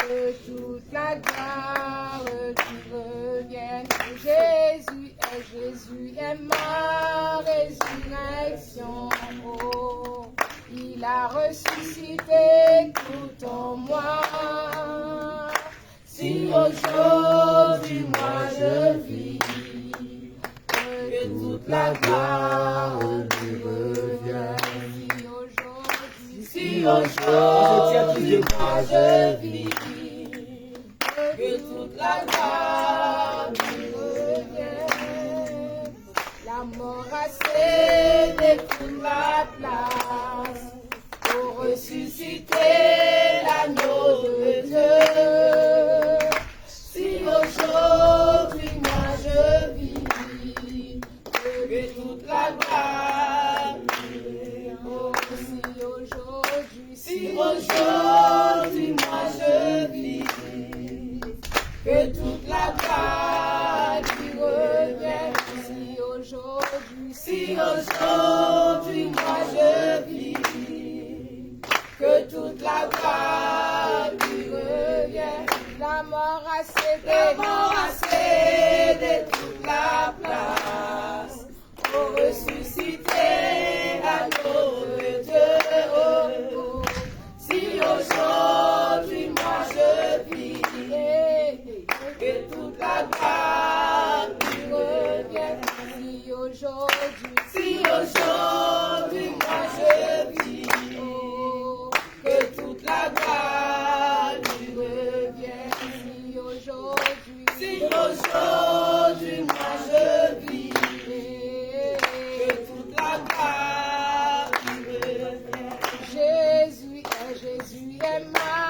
que toute la gloire lui revienne. Jésus est ma résurrection. Oh, il a ressuscité tout en moi. Si aujourd'hui moi je vis, que toute la gloire lui revienne. Si aujourd'hui moi je vis, que toute la gloire lui revienne. La mort a cédé toute la place pour ressusciter l'agneau de Dieu. Si aujourd'hui moi je vis, que toute la gloire lui revienne. Si aujourd'hui moi je vis, que toute la gloire lui revienne. Si aujourd'hui moi je vis, que toute la gloire lui revienne. La mort a cédé toute la place pour ressusciter l'agneau de Dieu. Si aujourd'hui moi je vis, que toute la gloire lui revienne. Si aujourd'hui moi je vis, que toute la gloire lui revienne. Si aujourd'hui moi je vis, que toute la gloire lui revienne. Jésus est ma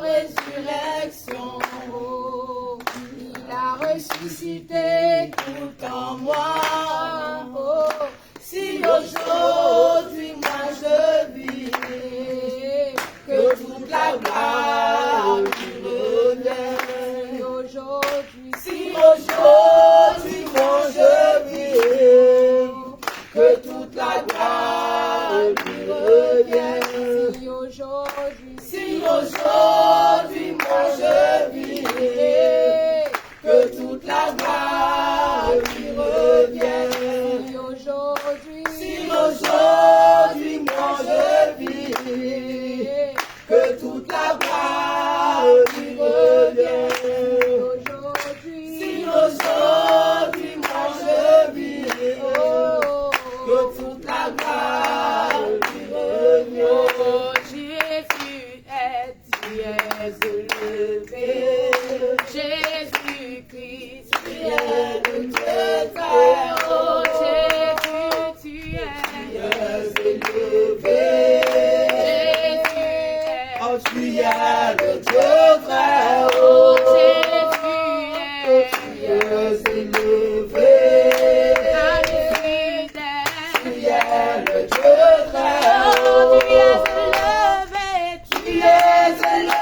résurrection. Oh, il a ressuscité tout en moi. Oh, si aujourd'hui moi je vis, que toute la gloire lui revienne. Si aujourd'hui moi je vis, que toute la gloire lui revienne. Si aujourd'hui moi je vis, que toute la gloire lui revienne. Si aujourd'hui moi je vis, que toute la gloire lui revienne. Si aujourd'hui moi je vis, que toute la gloire lui revienne. Oh, tu es élevé. Jésus-Christ, tu es le Dieu très haut. Jésus, tu es élevé. Oh, tu es le Dieu très haut. Jésus, tu es élevé. Tu es le Dieu très haut. Tu es élevé. Tu es élevé.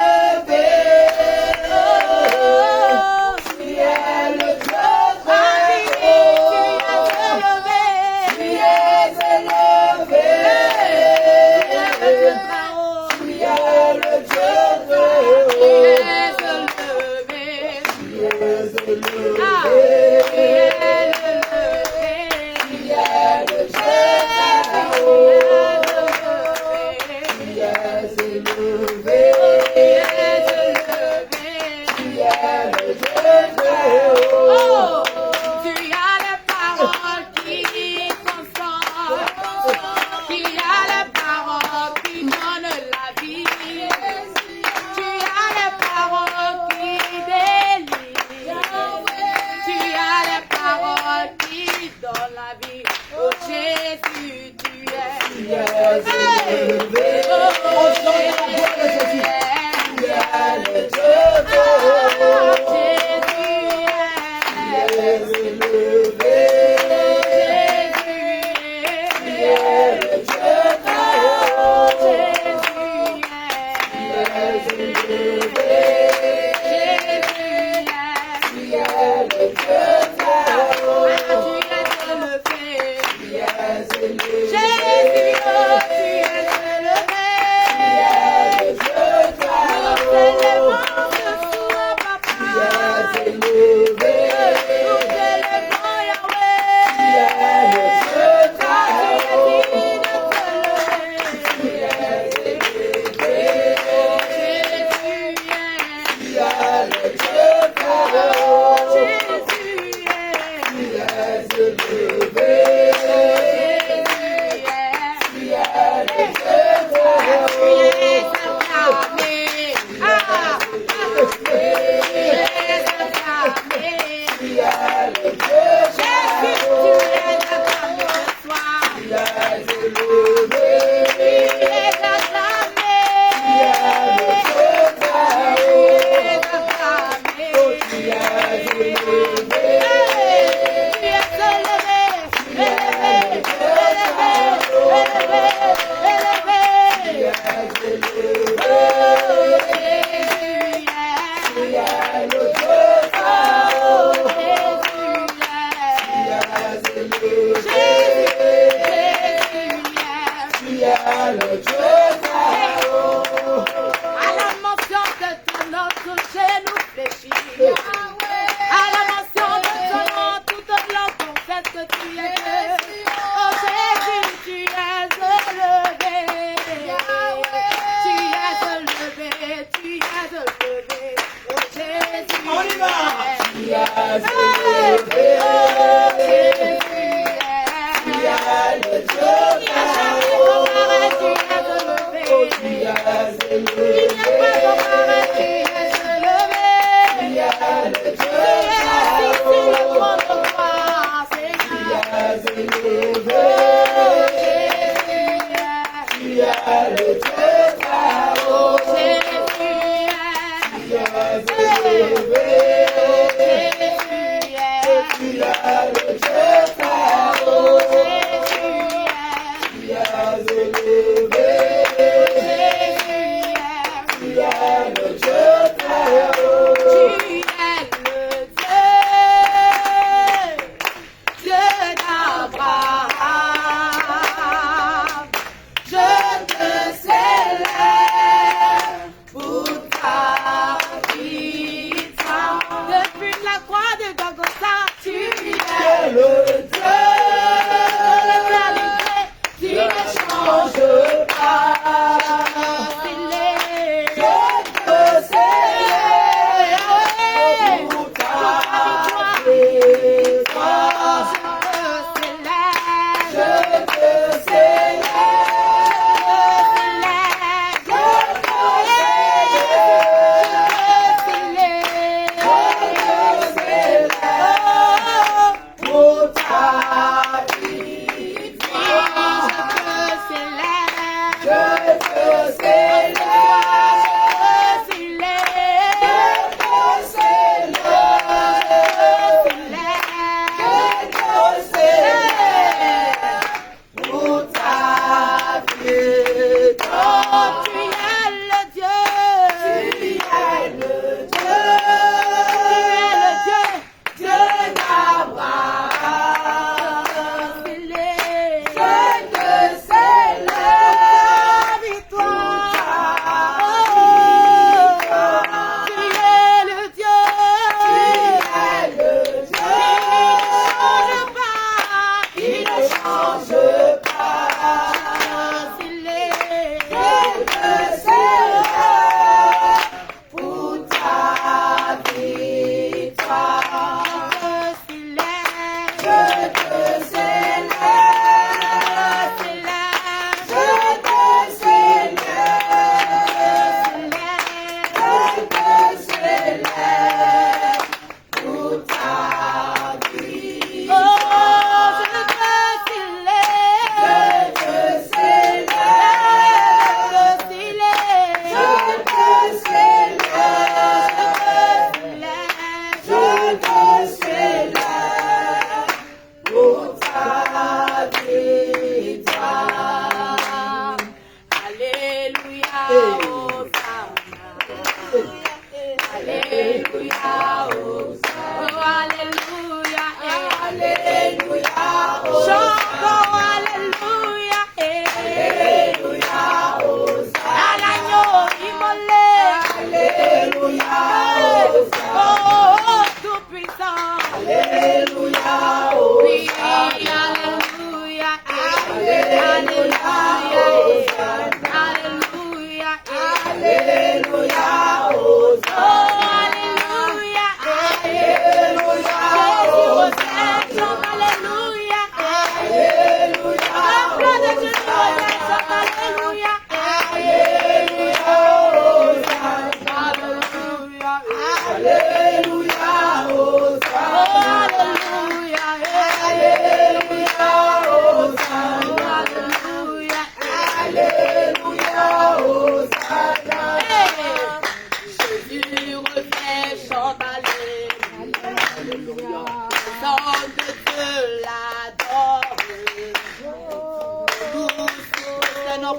On y va. Tu as élevé. Tu as le Dieu Pharaon. Tu as élevé. Tu as le Dieu Pharaon. Tu as élevé. Tu as le Dieu Pharaon. Tu as élevé. Tu as le Dieu Pharaon. Tu as élevé. Tu as le Dieu Pharaon.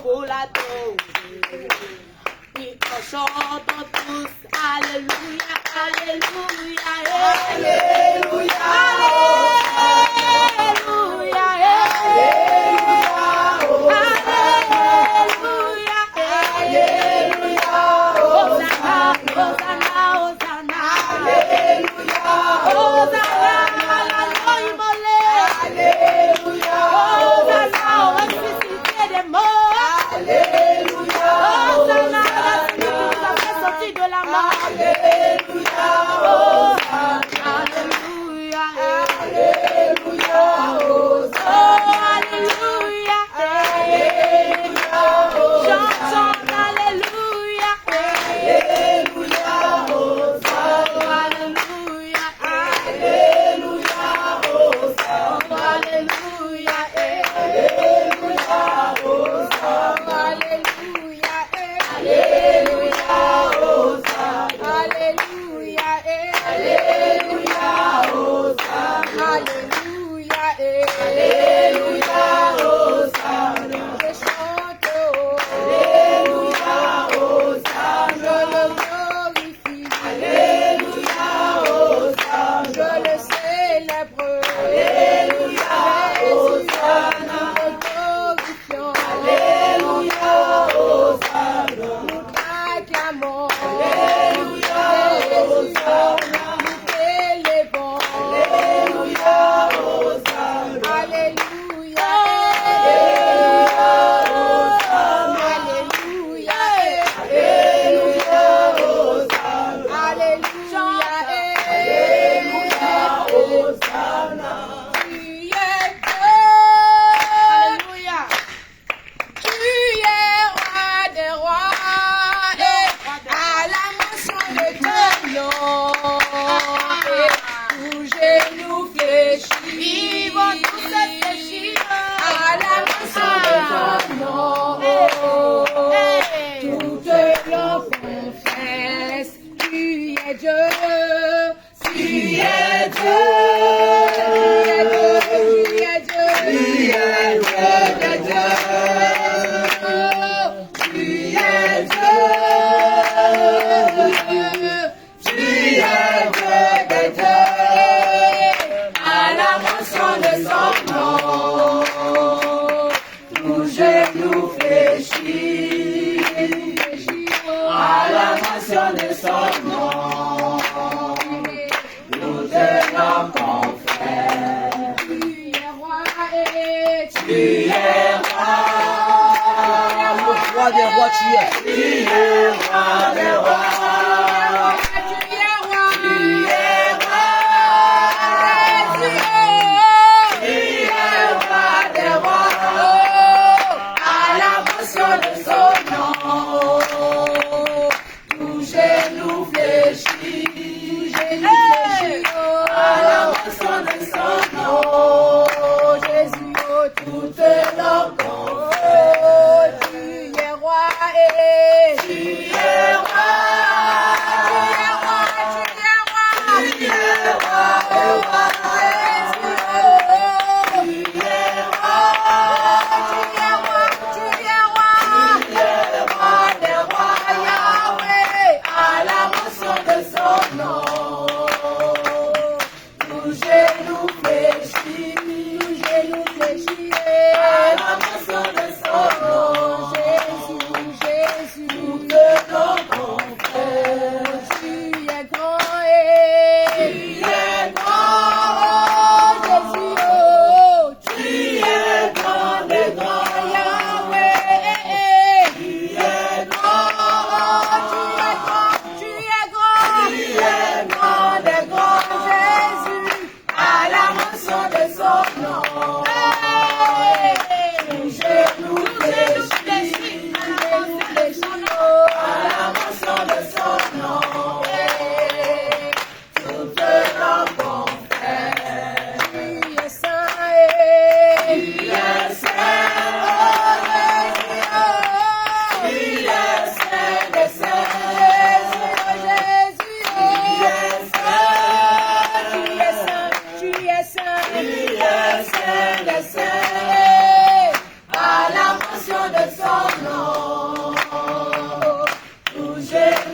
Pour l'adorer, et en chantant tous, Alléluia, Alléluia, Alléluia, Alléluia, Alléluia, Hosanna, Hosanna, Hosanna, Alléluia, Hosanna, Alléluia, Hosanna, au ressuscité des morts. Alléluia, Hosanna,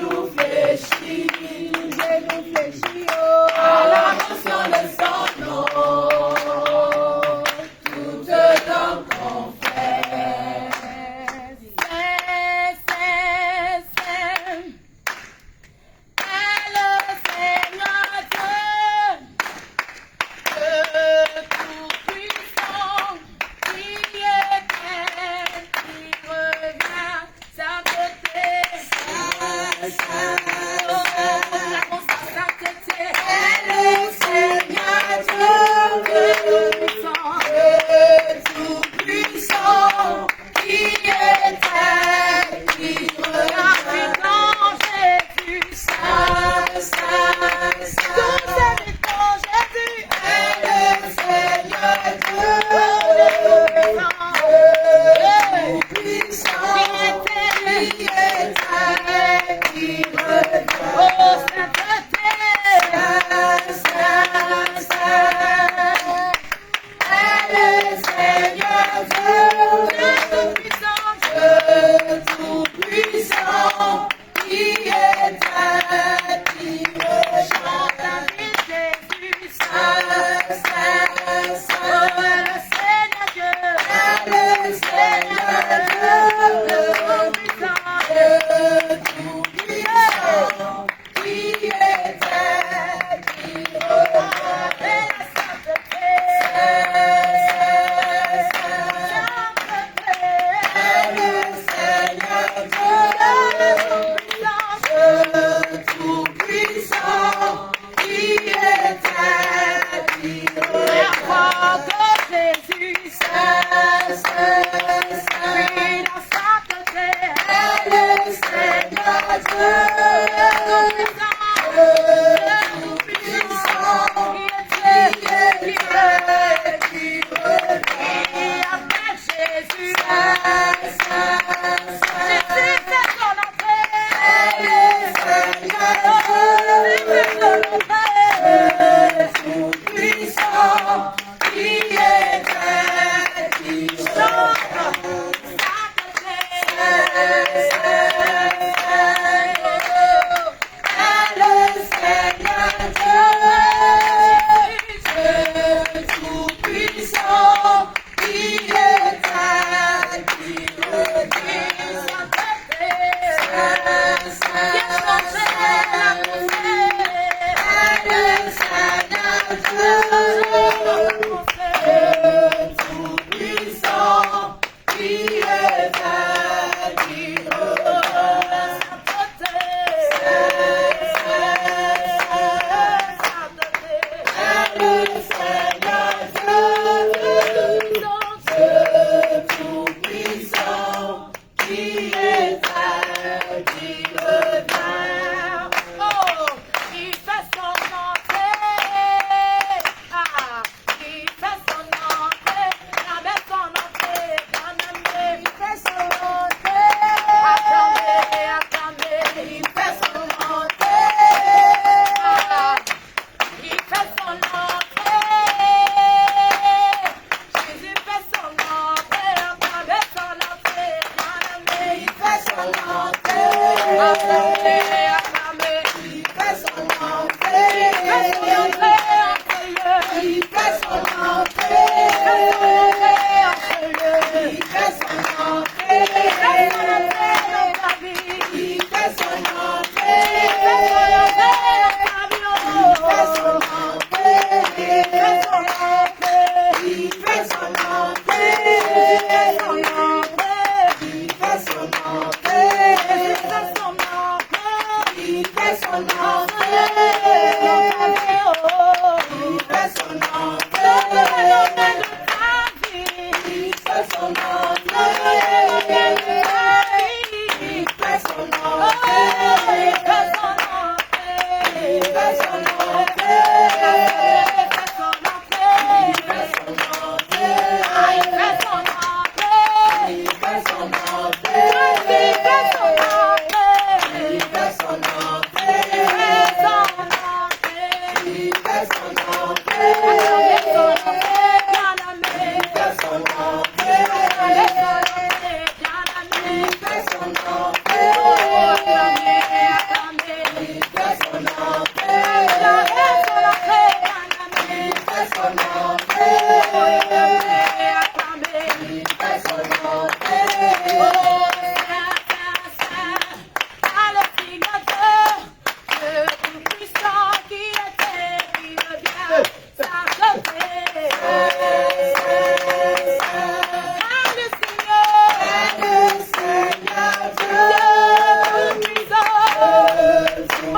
Nous fléchis.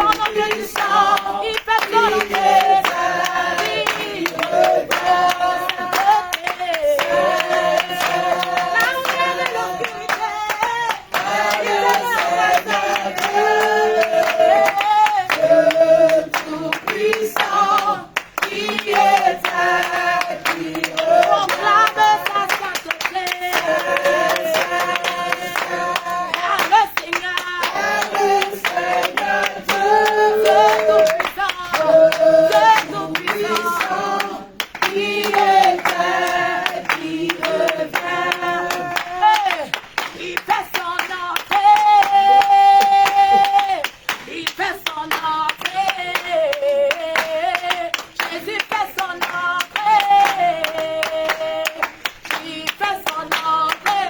Oh, son entrée. Jésus fait son entrée. Il fait son entrée.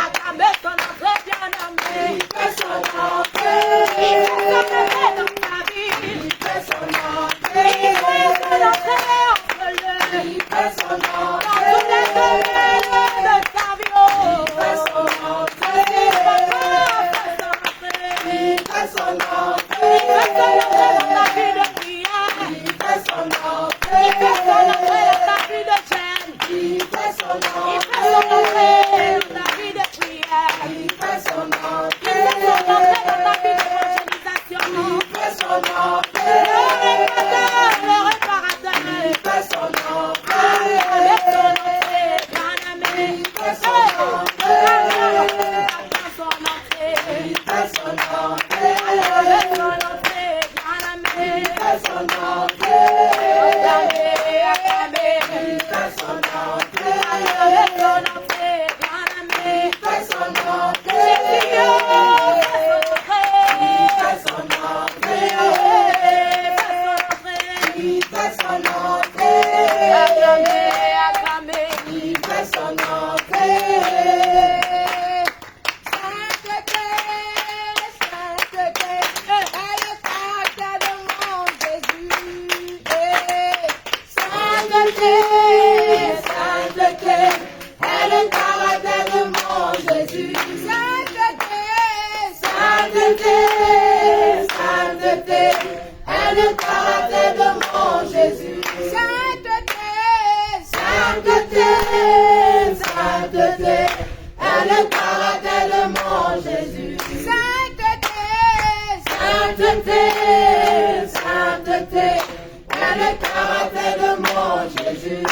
Acclamez son entrée, bien-aimé. Il fait son entrée. Il fait son entrée dans ta vie. Il fait son entrée. Il fait son entrée entre Il fait son dans entrée. tous les domaines de ta vie. Oh. Il fait son entrée. Il fait son entrée. Il fait son entrée dans ta vie de prière. Il fait son Il fait son entrée. entrée dans ta vie de jeûne. Il fait son Il fait son entrée dans ta vie de prière. Il fait son Il fait son entrée. entrée dans ta vie d'évangélisation. Il fait son Le entrée. réparateur. Il fait son Avec son entrée. entrée, bien-aimé. Il fait son Son entrée. Il fait son Avec entrée. son entrée, bien-aimé. Il fait son entrée. Acclamez, acclamez. Il fait son entrée. Avec son entrée, bien-aimé. Il fait son entrée. Jésus, fait son entrée. Il fait son entrée. Fait son entrée. Il fait son entrée. Acclamez, acclamez. Il fait son entrée. Sainteté, sainteté, est le caractère de mon Jésus. Sainteté, sainteté, est le caractère de mon Jésus. Sainteté, Sainteté, sainteté, est le caractère de mon Jésus. sainteté, Sainteté, sainteté, est le caractère de mon Jésus. sainteté, Sainteté, sainteté, est le caractère de mon Jésus.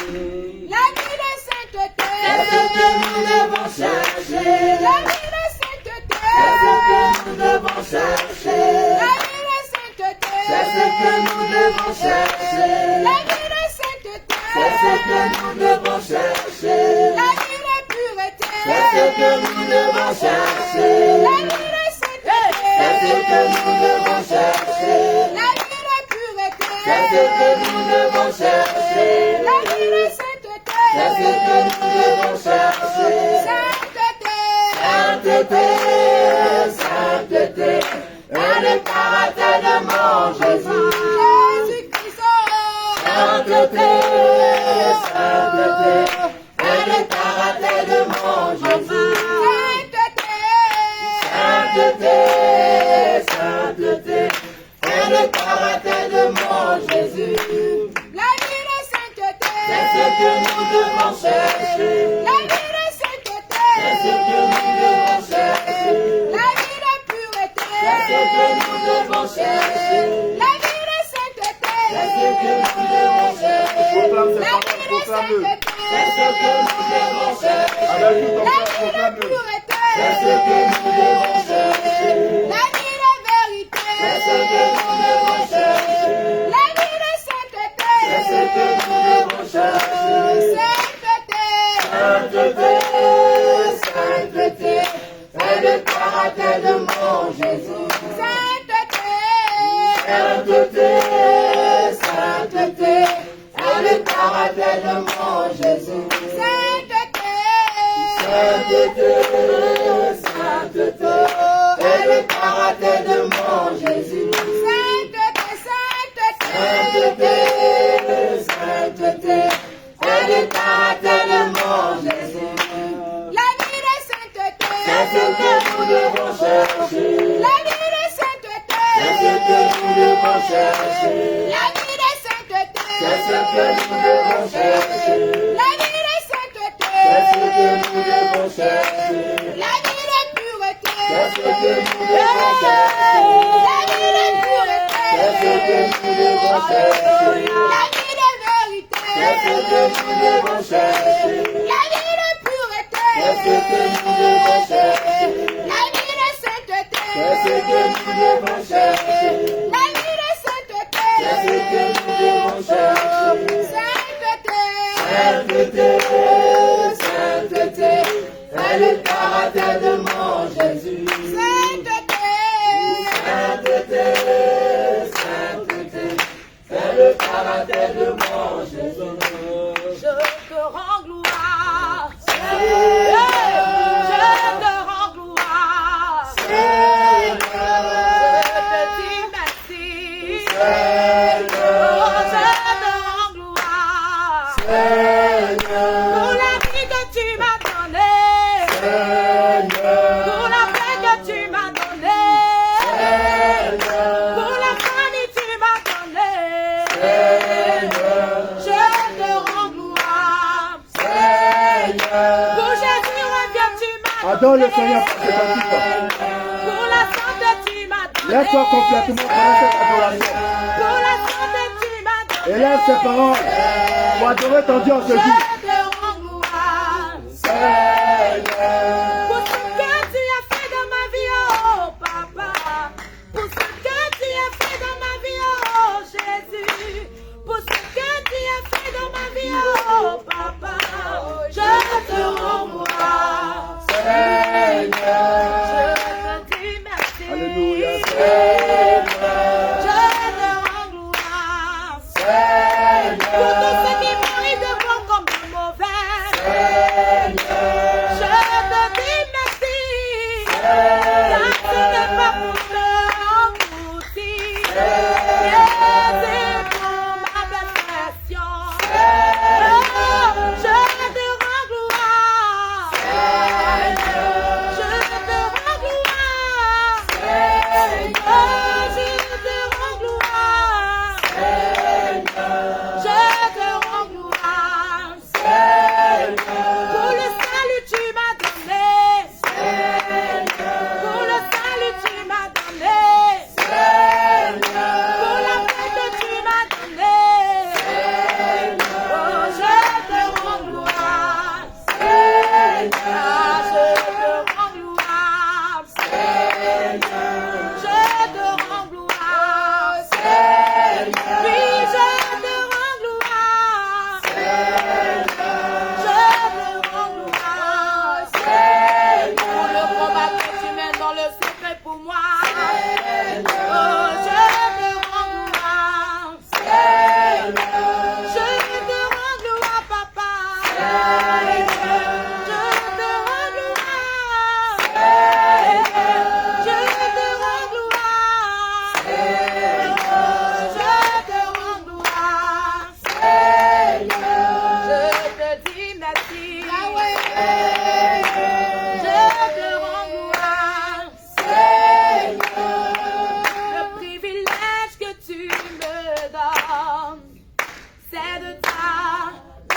la vie de sainteté, C'est ce que nous devons chercher. la vie de sainteté, C'est ce que nous devons chercher. la vie de sainteté, C'est ce que nous devons chercher. la vie de sainteté, C'est ce que nous devons chercher. la vie de pureté, C'est ce que nous devons chercher. la vie de sainteté, C'est ce que nous devons chercher. la vie de pureté, C'est ce que nous devons chercher. la vie de sainteté, C'est ce que nous devons chercher. sainteté, Sainteté, sainteté, est le caractère de mon Jésus. Jésus-Christ, Sainteté, sainteté, est le caractère de mon Jésus. Sainteté, sainteté, est le caractère de mon Jésus. la vie de sainteté, C'est ce que nous devons chercher. la vie de sainteté, C'est ce que nous devons chercher. la vie de pureté, C'est ce que nous devons chercher. la vie de sainteté, C'est ce que nous devons chercher. la vie de sainteté, C'est ce que nous devons chercher. la vie de pureté, C'est ce que nous devons chercher. la vie de vérité, C'est ce que nous devons chercher. la vie de sainteté, C'est ce que nous devons chercher. sainteté, Sainteté, sainteté, est le caractère de mon Jésus. sainteté, Sainteté, sainteté, est le caractère de mon Jésus. sainteté, Sainteté, sainteté, est le caractère de mon Jésus. sainteté, Sainteté, sainteté, est le caractère de mon Jésus. la vie de sainteté, C'est ce que nous devons chercher. la vie de sainteté, C'est ce que nous devons chercher. la vie de sainteté, C'est ce que nous devons chercher. la vie de sainteté, C'est ce que nous devons chercher. la vie de pureté, C'est ce que nous devons chercher. la vie de pureté, C'est ce que nous devons chercher. la vie de vérité, C'est ce que nous devons chercher. la vie de pureté, C'est ce que nous devons chercher. la vie de sainteté, C'est ce que nous devons chercher. la vie de sainteté, C'est ce que la terre de mon Jésus. Je te rends gloire. Je te rends gloire. Je te dis merci. Oh, je te rends gloire. Pour la vie que tu m'as donnée. Pour la paix que tu m'as donnée. Pour la famille que tu m'as donnée. Je te rends gloire. Pour Jésus, reviens, tu m'as donné. Adore le Seigneur pour cet cantique. Pour la santé, tu m'as donné. Laisse-toi complètement pendant cette adoration. Pour la santé, tu m'as donné. Élève ses paroles pour adorer ton Dieu en ce Je jour. te rends gloire. Pour ce que tu as fait dans ma vie, oh papa. Pour ce que tu as fait dans ma vie, oh Jésus. Pour ce que tu as fait dans ma vie, oh papa. Je te rends gloire. Je te dis merci. Alléluia. Je te rends gloire. Pour tout ce qui m'arrive de bon comme de mauvais. Je te dis merci. Car ce n'est pas pour te engloutir, mais c'est pour ma perfection. Je te rends gloire. Je te rends gloire. Je te rends gloire. Je te rends gloire. Pour le salut tu m'as donné. Pour le salut tu m'as donné. Pour la paix que tu m'as donnée. Oh, je te rends gloire. Ah, je te rends gloire. Je te rends gloire. Oui, je te rends gloire. Je te rends gloire. Pour le combat que tu mènes dans le secret pour moi. Oh, je te rends gloire. Je te rends gloire, papa. Je te rends gloire. Je te rends gloire. Je te rends gloire. Je te dis merci. Je te rends gloire. Le privilège que tu me donnes, c'est de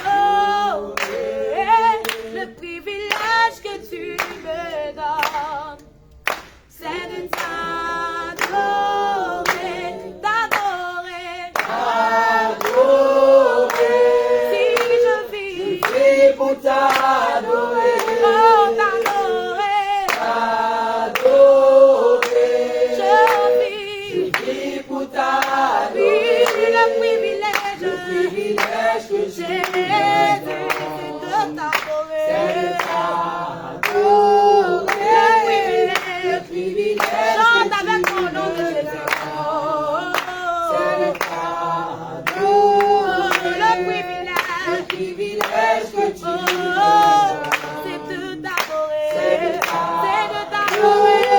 t'adorer. Le privilège que tu me donnes, c'est de t'adorer, t'adorer. Si je vis, Pour t'adorer, oh t'adorer, je vis, pour t'adorer, oui, le privilège que j'ai de t'adorer. Le privilège, chante avec mon nom de Jésus. Le privilège que tu c'est de t'adorer. C'est de t'adorer.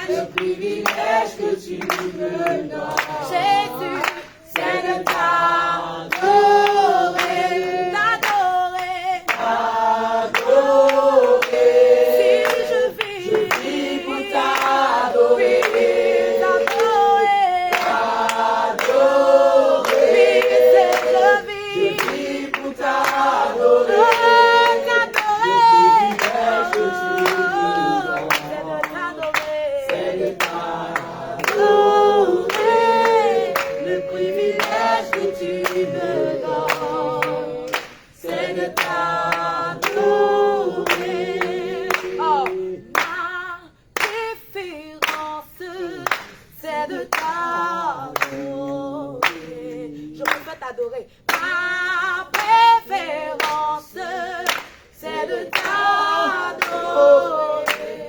Le privilège que tu me donnes, Jésus, c'est de t'adorer. T'adorer. Si je vis pour t'adorer, pour t'adorer, c'est de t'adorer. Le privilège que tu me donnes, c'est de t'adorer. Oh, ma préférence, c'est de t'adorer. Je veux t'adorer. Ma préférence, c'est de t'adorer.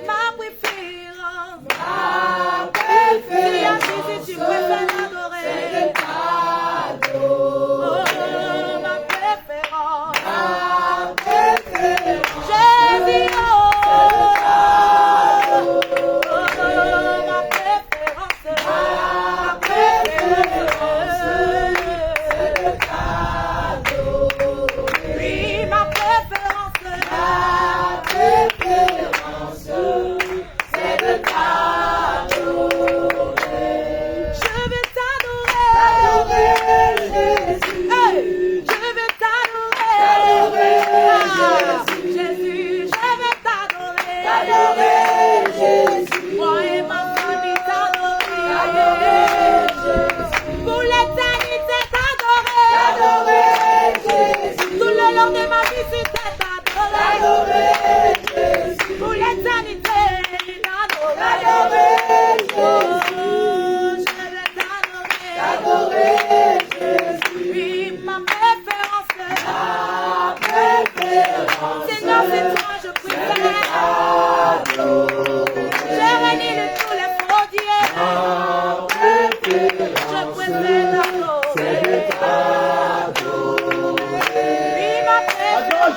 Ma préférence, Ma préférence, si tu préfères l'adorer, c'est de t'adorer.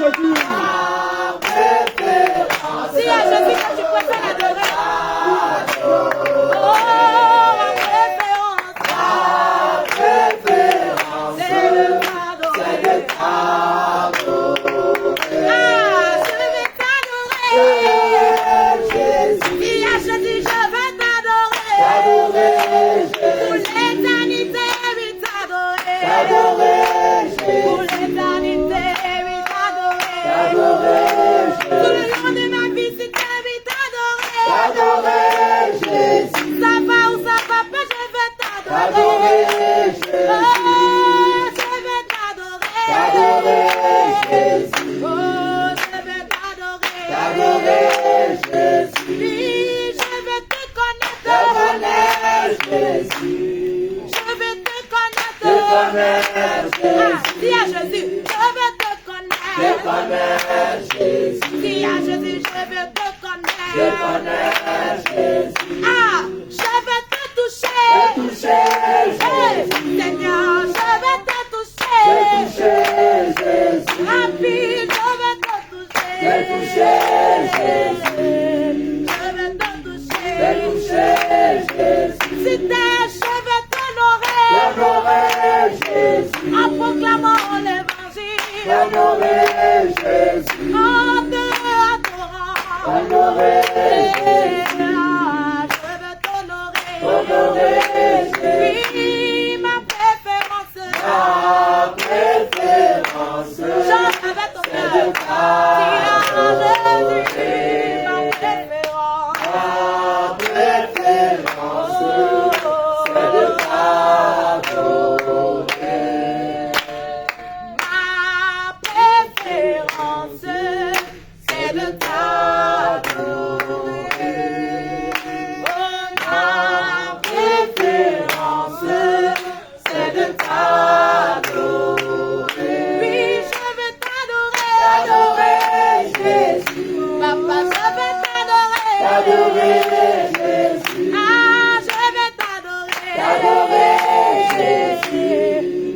Jésus. Si à Jésus que tu préfères l'adorer. Oh, ma préférence. C'est de t'adorer. Je vais t'adorer. Si à Jésus, je vais t'adorer. Pour l'éternité, oui, t'adorer. Pour l'éternité, oui, t'adorer. Tout le long de ma vie, c'est ta vie, t'adorer. Ça va ou ça va pas, je vais t'adorer. Oh, je vais t'adorer. Oh, je vais t'adorer. Oui, je vais te connaître. Je vais te connaître. Dis à Jésus, je vais te connaître. Dis à Jésus, je vais te connaître. Je vais te toucher. Hey, Seigneur, je vais te toucher. Rapide, je vais te toucher. Je vais te toucher. Si t'es, je vais t'honorer. En proclamant l'évangile. En te adorant. Je vais t'honorer. Oui, ma préférence. Je vais t'honorer. Jésus, ma préférence. Ma préférence, c'est de t'adorer. Oh, ma préférence, c'est de t'adorer. Oui, je vais t'adorer. Papa, je vais t'adorer. Je vais t'adorer.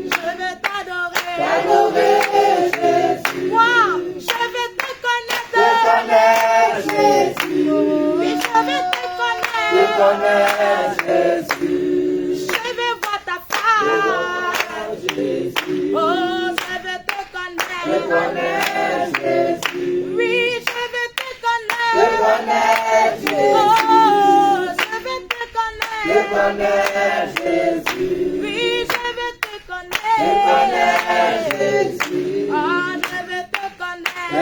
Je vais t'adorer. Moi, je vais te connaître. Oui, je vais te connaître. Je vais voir ta face. Oh, je vais te connaître. Oui, je vais te connaître. Oh, je vais te connaître. Oui, je vais te connaître. Oh, je vais te connaître.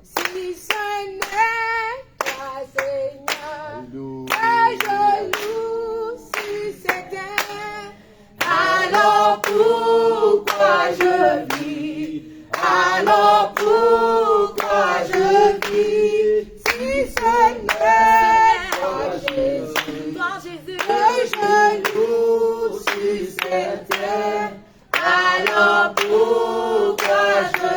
Si ce n'est pas Seigneur, que je loue si c'était. Alors pourquoi je vis? Alors pourquoi je vis? Si ce n'est pas Jésus, que je loue si c'était. Alors pourquoi je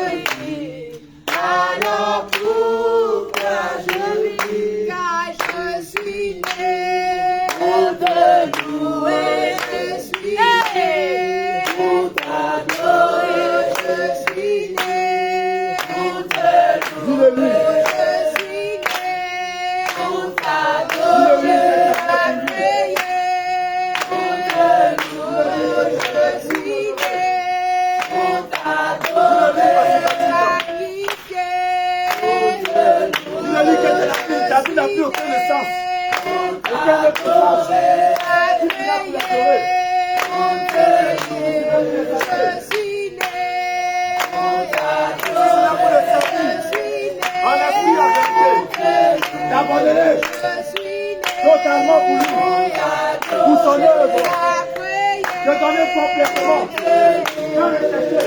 vis? Alors pourquoi je vis? Car je suis né pour te louer, je suis né pour t'adorer, je suis né pour te louer, je suis né pour t'adorer, pour te louer, je suis né pour t'adorer, Il a dit que ta vie n'a plus aucun sens. Aucun autre sens. Tu viens pour l'adorer. Je suis né pour En esprit, en vérité. D'abandonner totalement pour lui. Pour son œuvre. De donner complètement. Sans le chercher.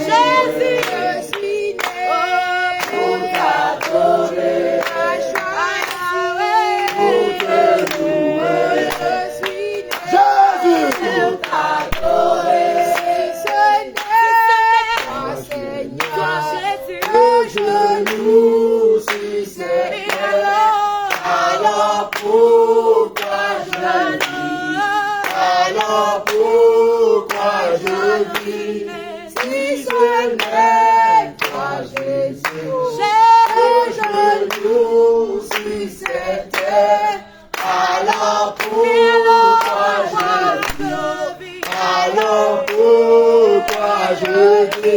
Jésus, je suis né pour t'adorer. Tu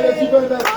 es incomparable.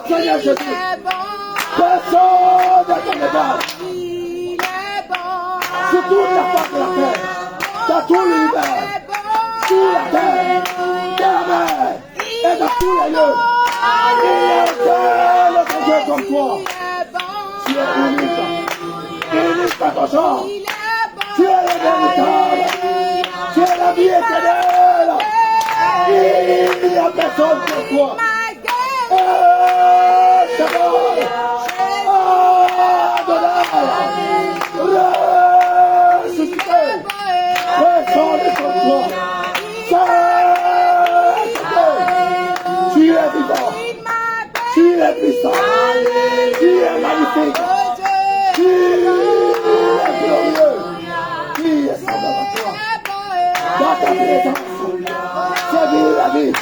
Seigneur Jésus, Il est bon. personne n'est ton égal. Il est bon. Sur toute la face de la terre, dans tout l'univers, sur la terre, dans la mer et dans tous les lieux. Il y a aucun Dieu comme toi. Tu es unique. Unique à ton genre. Tu es le véritable. Tu es la vie éternelle. Il n'y a personne comme toi. Shabbat. Adonai. Ressuscité. Personne comme toi. Tu es vivant. Tu es puissant. Tu es magnifique. Tu es glorieux. Qui est semblable à toi? Dans ta présence, c'est vivre la vie.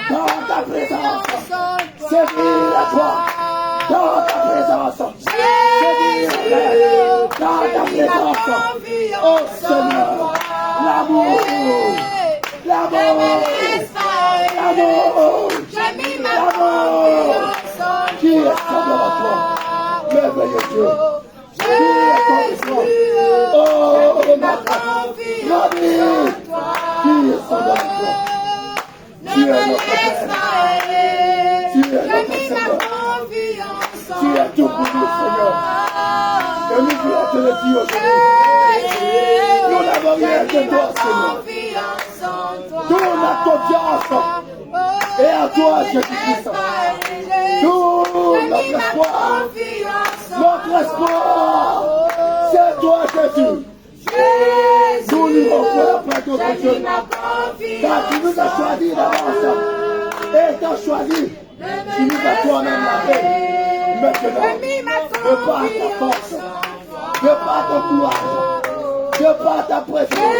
Dans ta présence, c'est vivre la joie. Dans ta présence, c'est vivre la paix. Dans ta présence, oh Seigneur, l'amour, l'amour, l'amour, l'amour. Qui est semblable à toi? Merveilleux Dieu. Qui est ton Dieu? Oh, ma vie. Qui est semblable à toi? Tu es notre Père. Tu es notre Seigneur. Tu es tout pour nous, Seigneur. Et nous voulons te le dire aujourd'hui. Nous n'avons rien que toi, Seigneur. Toute notre confiance est à toi, Jésus-Christ. Tout notre espoir, c'est toi, Jésus. Nous nous revoilà après d'autres Dieu. Car tu nous as choisis d'avance. Et t'as choisi. Tu nous as toi-même la paix. Maintenant, de par ta force, de par ton courage, de par ta présence,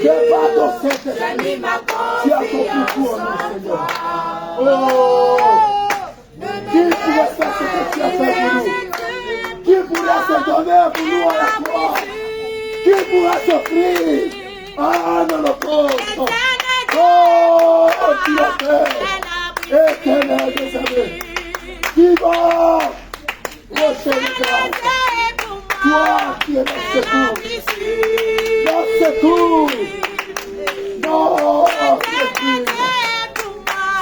de par ton Saint-Esprit, tu as accompli pour nous, Seigneur. Oh, qui pourrait faire ce que tu as fait pour nous? Qui pourrait se donner pour nous à la croix? Qui pourra s'offrir à l'Holocauste? Oh, tu l'as fait, éternel des armées, vivant, rocher de grâce, toi qui es notre secours, notre secours,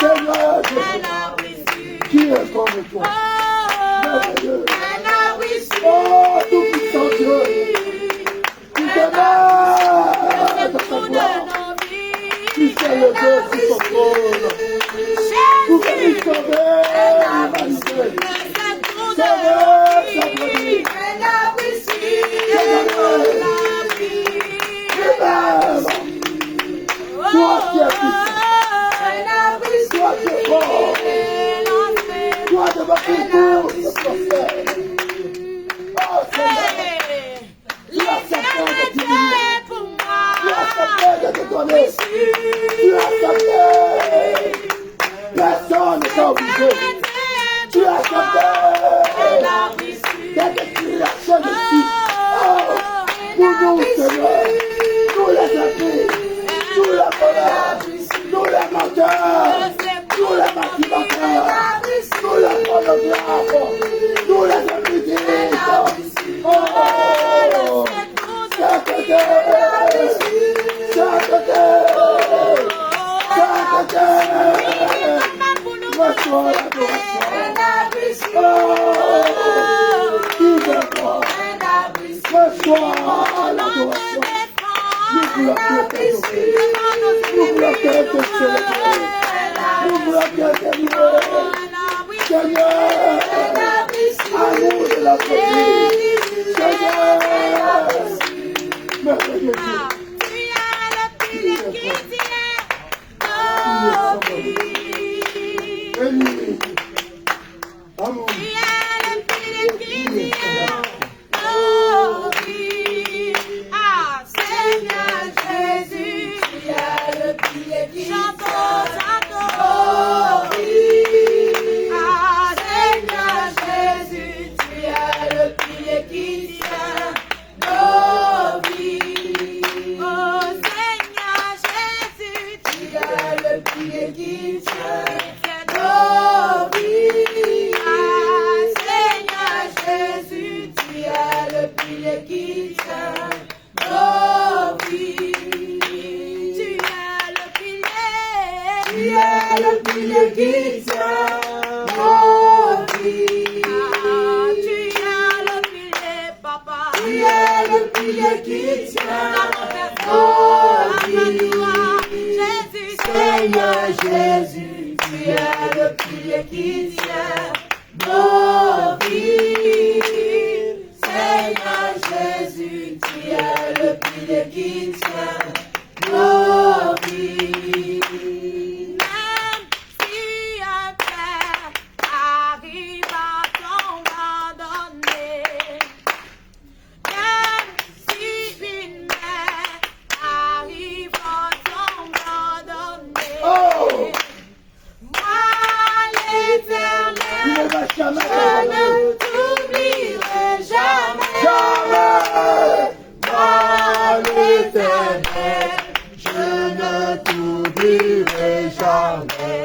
Seigneur Jésus, qui est comme toi, merveilleux, oh, tout-puissant Dieu, qui demeure dans ta gloire, qui s'est levé sur ton trône, pour venir sauver l'humanité. Seigneur, Saint-Denis, toi qui es puissant, toi qui es fort, toi de ma culture, ce prophète. Oh Seigneur, tu as accepté de diminuer, tu as accepté de te donner, tu as accepté. Personne n'est obligé. Tu as accepté d'être création ici. Oh, pour nous, Seigneur, nous les impies, nous les voleurs, nous les menteurs, nous les manipulateurs, nous les pornographes, nous les impudiques. Oh, Saint-Côté, Saint-Côté, Saint-Côté. Reçois l'adoration. Oh, qui veut toi? Reçois l'adoration. Nous voulons que te louer. Nous voulons que te célébrer. Nous voulons que te louer. Seigneur, amour de la vie. Seigneur, merveilleux Dieu. Amour. Seigneur Jésus, tu as le pilier qui Seigneur Jésus, tu as le pilier. tient nos vies. Tu es le pilier, papa. Tu es le pilier qui tient nos vies. Jésus, Seigneur Jésus, tu es le pilier qui tient nos vies. Seigneur Jésus, tu es le pilier qui tient nos vies. même si un père arrive à t'abandonner, même si une mère arrive à t'abandonner, Oh! moi l'Éternel, Il ne va jamais je ne t'oublierai jamais. Jamais! Moi l'Éternel, je ne t'oublierai jamais.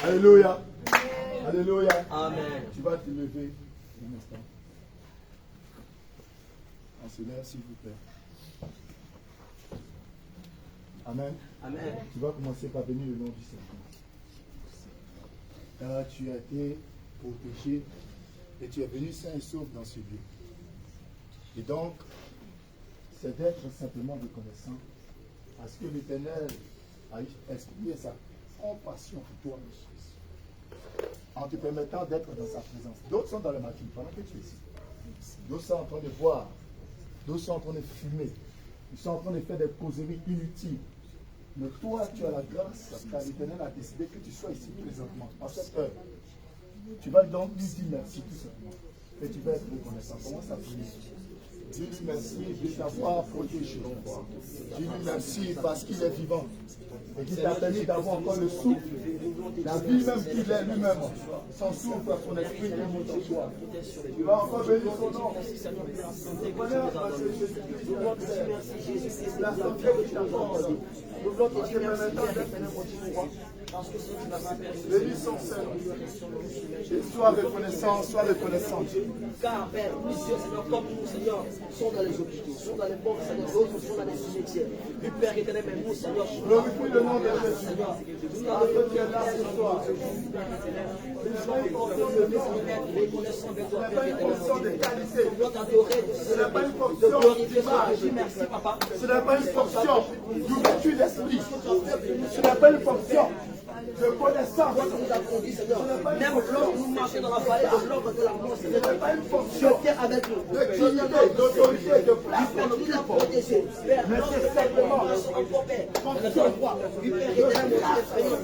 Alléluia. Alléluia. Amen. Tu vas te lever un instant. On se lève, s'il vous plaît. Amen. Amen. Tu vas commencer par bénir le nom du Seigneur. Car tu as été protégé et tu es venu sain et sauf dans ce lieu. Et donc, c'est d'être simplement reconnaissant à ce que l'Éternel a exprimé sa compassion pour toi, Jésus, en te permettant d'être dans sa présence. D'autres sont dans le matin pendant que tu es ici. D'autres sont en train de boire. D'autres sont en train de fumer. Ils sont en train de faire des causeries inutiles. Mais toi, tu as la grâce, car l'Éternel a décidé que tu sois ici présentement, en cette heure. Tu vas donc lui dire merci tout simplement. Et tu vas être reconnaissant. Commence à prier. Dis-lui merci de t'avoir protégé. Dis-lui merci parce qu'il est vivant. Et qu'il t'a permis d'avoir encore le souffle. La vie même qu'il est lui-même. Son souffle, son esprit est monté en toi. Tu vas encore bénir son nom. Bonheur parce que Jésus-Christ est la santé que tu as accordée. Nous voulons te dire merci bénis son Seigneur. Et sois reconnaissant, sois reconnaissant. Car, Père, plusieurs, Seigneur, comme nous, Seigneur, sont dans les hôpitaux, sont dans les morts, Seigneur, d'autres sont dans les cimetières. Oui, Père éternel, mais nous, Seigneur, Glorifie le nom de Jésus. Seigneur, Parce que tu es là ce soir. Ce n'est pas une portion de qualité. nous voulons t'adorer, Ce n'est pas une de portion glorifier son nom. d'image. Merci, Papa. Ce n'est pas une portion d'ouverture d'esprit. Ce n'est pas une portion de connaissance. Nous avons dit, Seigneur, Ce n'est pas une même portion lorsque nous marchons dans la vallée de l'ombre de la mort, Ce Seigneur, n'est pas une tu portion es avec nous. de dignité, d'autorité, de place qu'on Tu nous as occupe. protégés. Père, Mais lorsque c'est simplement nous sommes encore, Père, dans le endroit, oui, Père éternel, Seigneur,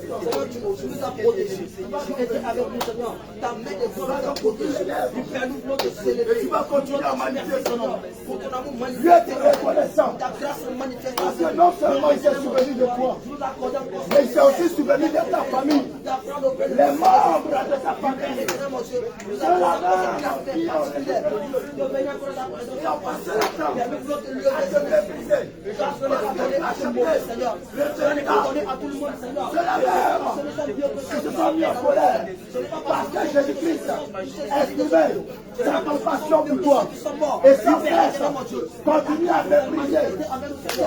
tu nous as protégés. Tu étais avec nous, Seigneur. Ta main de gloire nous a protégés. Oui, Père, nous voulons te Et célébrer. tu vas continuer à manifester son nom. Pour ton amour Dieu manifesté. est reconnaissant. Ta grâce manifeste. Parce que non seulement il s'est souvenu de toi, Nous accordons mais il s'est aussi souvenu de ta famille. d'apprendre au Père. Les membres de ta famille. Père éternel, mon Dieu, nous C'est la accordons main cette grâce qui a particulière de venir encore dans ta présence. Et on passe la temps Père, nous voulons te à lever, te Seigneur. mépriser. Grâce qu'on est pardonné à tout le monde, Seigneur. On est pardonné à tout le monde, Seigneur. C'est la même. Ce n'est pas Dieu que Ils se sont mis en colère. Parce que Jésus-Christ exprimait sa compassion pour toi. Et sans cesse, continue à mépriser. Tu